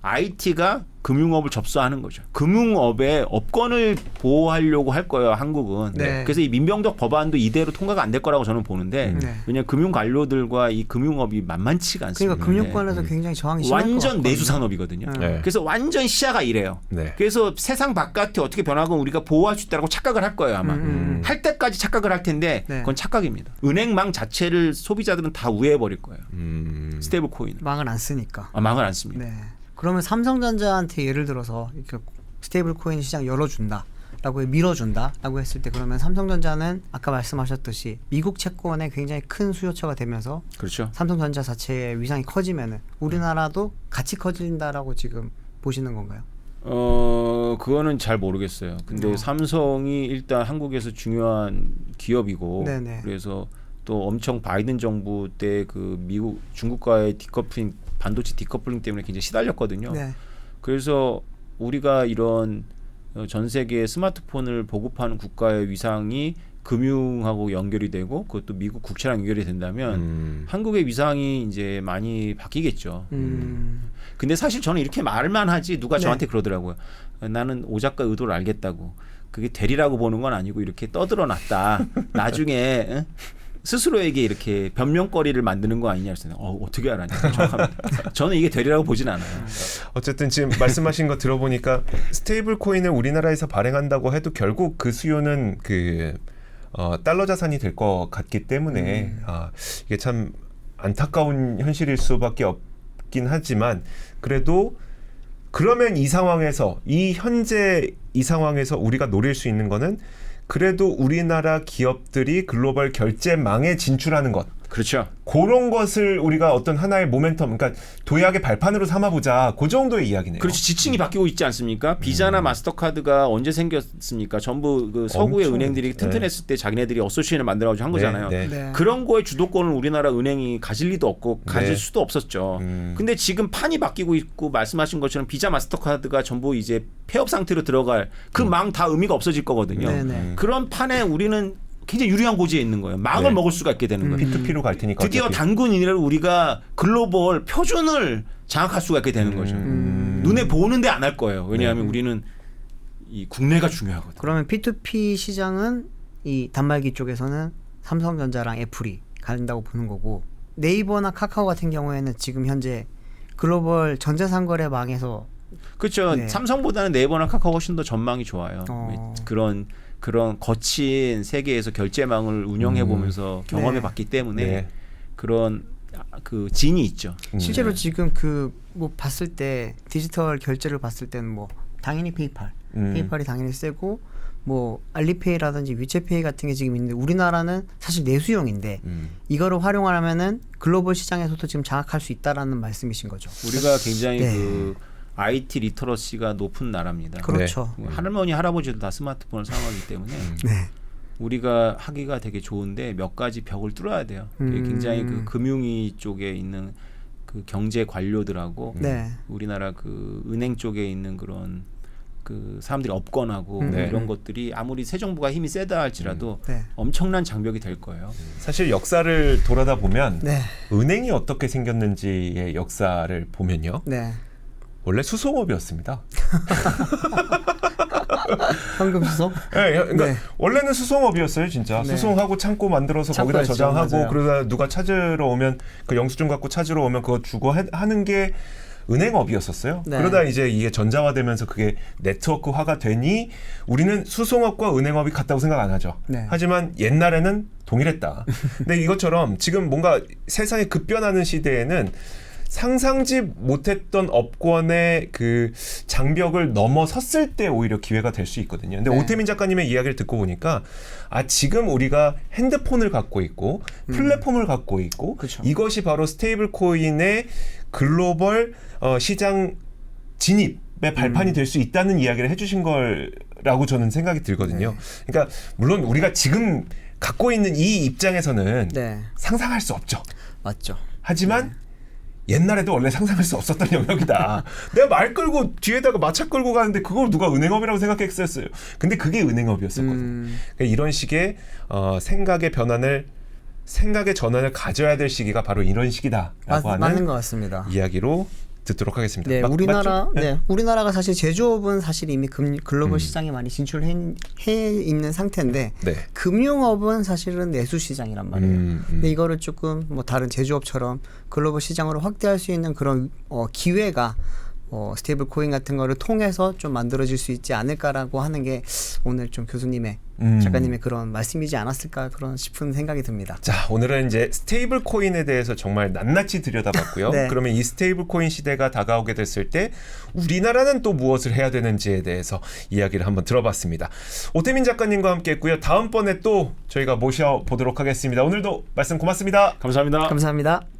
S1: IT가 금융업을 접수하는 거죠. 금융업의 업권을 보호하려고 할 거예요, 한국은.
S3: 네.
S1: 그래서 이 민병적 법안도 이대로 통과가 안 될 거라고 저는 보는데
S3: 네.
S1: 왜냐하면 금융 관료들과 이 금융업이 만만치가 않습니다.
S3: 그러니까 금융권에서 굉장히 저항이 심할 것
S1: 완전
S3: 같거든요.
S1: 내수 산업이거든요.
S2: 네.
S1: 그래서 완전 시야가 이래요.
S2: 네.
S1: 그래서 세상 바깥이 어떻게 변하건 우리가 보호할 수 있다고 착각을 할 거예요, 아마. 할 때까지 착각을 할 텐데
S3: 네.
S1: 그건 착각입니다. 은행망 자체를 소비자들은 다 우회해 버릴 거예요. 스테이블 코인.
S3: 망을 안 쓰니까.
S1: 망을 안 씁니다.
S3: 네. 그러면 삼성전자한테 예를 들어서 이렇게 스테이블 코인 시장 열어준다라고 밀어준다라고 했을 때 그러면 삼성전자는 아까 말씀하셨듯이 미국 채권에 굉장히 큰 수요처가 되면서
S1: 그렇죠.
S3: 삼성전자 자체의 위상이 커지면은 우리나라도 같이 커진다라고 지금 보시는 건가요?
S1: 그거는 잘 모르겠어요. 근데 삼성이 일단 한국에서 중요한 기업이고
S3: 네네.
S1: 그래서 또 엄청 바이든 정부 때 그 미국 중국과의 디커플링 반도체 디커플링 때문에 굉장히 시달렸거든요.
S3: 네.
S1: 그래서 우리가 이런 전 세계 스마트폰을 보급하는 국가의 위상이 금융하고 연결이 되고 그것도 미국 국채랑 연결이 된다면 한국의 위상이 이제 많이 바뀌겠죠. 근데 사실 저는 이렇게 말만 하지 누가
S3: 네.
S1: 저한테 그러더라고요. 나는 오 작가 의도를 알겠다고. 그게 대리라고 보는 건 아니고 이렇게 떠들어놨다. 나중에 응? 스스로에게 이렇게 변명거리를 만드는 거 아니냐 했어요. 어떻게 알았냐. 정확합니다. 저는 이게 되리라고 보진 않아요.
S2: 어쨌든 지금 말씀하신 거 들어보니까 스테이블 코인을 우리나라에서 발행한다고 해도 결국 그 수요는 달러 자산이 될 것 같기 때문에 이게 참 안타까운 현실일 수밖에 없긴 하지만 그래도 그러면 이 상황에서 현재 이 상황에서 우리가 노릴 수 있는 거는 그래도 우리나라 기업들이 글로벌 결제망에 진출하는 것.
S1: 그렇죠.
S2: 그런 것을 우리가 어떤 하나의 모멘텀, 그러니까 도약의 발판으로 삼아보자. 그 정도의 이야기네요.
S1: 그렇지. 지층이 바뀌고 있지 않습니까? 비자나 마스터카드가 언제 생겼습니까? 전부 그 서구의
S2: 엄청,
S1: 은행들이 튼튼했을 때 자기네들이 어소시에이션을 만들어가지고 한 거잖아요.
S2: 네.
S3: 네.
S1: 그런 거에 주도권을 우리나라 은행이 가질 리도 없고 가질 수도 없었죠. 근데 지금 판이 바뀌고 있고 말씀하신 것처럼 비자 마스터카드가 전부 이제 폐업 상태로 들어갈 그 망 다 의미가 없어질 거거든요.
S3: 네네.
S1: 그런 판에 우리는 굉장히 유리한 고지에 있는 거예요. 망을
S2: 네.
S1: 먹을 수가 있게 되는 거예요.
S2: P2P로 갈 테니까.
S1: 드디어
S2: 어차피.
S1: 단군이라도 우리가 글로벌 표준을 장악할 수가 있게 되는 거죠. 눈에 보는데 안 할 거예요. 왜냐하면 우리는 이 국내가 중요하거든요.
S3: 그러면 P2P 시장은 이 단말기 쪽에서는 삼성전자랑 애플이 간다고 보는 거고 네이버나 카카오 같은 경우에는 지금 현재 글로벌 전자상거래망에서
S1: 그렇죠.
S3: 네.
S1: 삼성보다는 네이버나 카카오 훨씬 더 전망이 좋아요. 그런 거친 세계에서 결제망을 운영해 보면서 경험해
S3: 네.
S1: 봤기 때문에
S2: 네.
S1: 그런 그 진이 있죠.
S3: 실제로 지금 뭐 봤을 때 디지털 결제를 봤을 때는 뭐 당연히 페이팔이 당연히 세고 뭐 알리페이라든지 위챗페이 같은 게 지금 있는데 우리나라는 사실 내수용인데 이거를 활용하려면은 글로벌 시장에서도 지금 장악할 수 있다라는 말씀이신 거죠.
S1: 우리가 굉장히
S3: 네.
S1: 그 IT 리터러시가 높은 나라입니다.
S3: 그렇죠.
S1: 할머니 할아버지도 다 스마트폰을 사용하기 때문에
S3: 네.
S1: 우리가 하기가 되게 좋은데 몇 가지 벽을 뚫어야 돼요. 굉장히 그 금융위 쪽에 있는 그 경제 관료들하고
S3: 네.
S1: 우리나라 그 은행 쪽에 있는 그런 그 사람들이 업권하고
S2: 네.
S1: 이런 것들이 아무리 새 정부가 힘이 세다 할지라도
S3: 네.
S1: 엄청난 장벽이 될 거예요.
S2: 사실 역사를 돌아다 보면
S3: 네.
S2: 은행이 어떻게 생겼는지의 역사를 보면요.
S3: 네.
S2: 원래 수송업이었습니다.
S3: 현금 수송?
S2: 네, 그러니까
S3: 네.
S2: 원래는 수송업이었어요, 진짜.
S3: 네.
S2: 수송하고 창고 만들어서 거기다
S3: 창고였죠,
S2: 저장하고
S3: 맞아요.
S2: 그러다 누가 찾으러 오면 그 영수증 갖고 찾으러 오면 그거 주고 하는 게 은행업이었었어요.
S3: 네.
S2: 그러다 이제 이게 전자화되면서 그게 네트워크화가 되니 우리는 수송업과 은행업이 같다고 생각 안 하죠.
S3: 네.
S2: 하지만 옛날에는 동일했다. 근데 이것처럼 지금 뭔가 세상이 급변하는 시대에는 상상지 못했던 업권의 그 장벽을 넘어섰을 때 오히려 기회가 될 수 있거든요. 근데
S3: 네.
S2: 오태민 작가님의 이야기를 듣고 보니까 지금 우리가 핸드폰을 갖고 있고 플랫폼을 갖고 있고
S3: 그쵸.
S2: 이것이 바로 스테이블 코인의 글로벌 시장 진입의 발판이 될 수 있다는 이야기를 해주신 거라고 저는 생각이 들거든요. 그러니까 물론 우리가 지금 갖고 있는 이 입장에서는
S3: 네.
S2: 상상할 수 없죠.
S3: 맞죠.
S2: 하지만 옛날에도 원래 상상할 수 없었던 영역이다. 내가 말 끌고 뒤에다가 마차 끌고 가는데 그걸 누가 은행업이라고 생각했었어요. 근데 그게 은행업이었었거든요. 그러니까 이런 식의 생각의 전환을 가져야 될 시기가 바로 이런 시기다라고
S3: 맞는
S2: 하는
S3: 것 같습니다.
S2: 이야기로 듣도록 하겠습니다.
S3: 네,
S2: 맞죠?
S3: 네, 우리나라가 사실 제조업은 사실 이미 글로벌 시장에 많이 진출해 있는 상태인데
S2: 네.
S3: 금융업은 사실은 내수 시장이란 말이에요. 근데 이거를 조금 뭐 다른 제조업처럼 글로벌 시장으로 확대할 수 있는 그런 기회가 스테이블 코인 같은 거를 통해서 좀 만들어질 수 있지 않을까라고 하는 게 오늘 좀 교수님의 작가님의 그런 말씀이지 않았을까 그런 싶은 생각이 듭니다.
S2: 자, 오늘은 이제 스테이블 코인에 대해서 정말 낱낱이 들여다봤고요.
S3: 네.
S2: 그러면 이 스테이블 코인 시대가 다가오게 됐을 때 우리나라는 또 무엇을 해야 되는지에 대해서 이야기를 한번 들어봤습니다. 오태민 작가님과 함께 했고요. 다음번에 또 저희가 모셔보도록 하겠습니다. 오늘도 말씀 고맙습니다.
S1: 감사합니다.
S3: 감사합니다.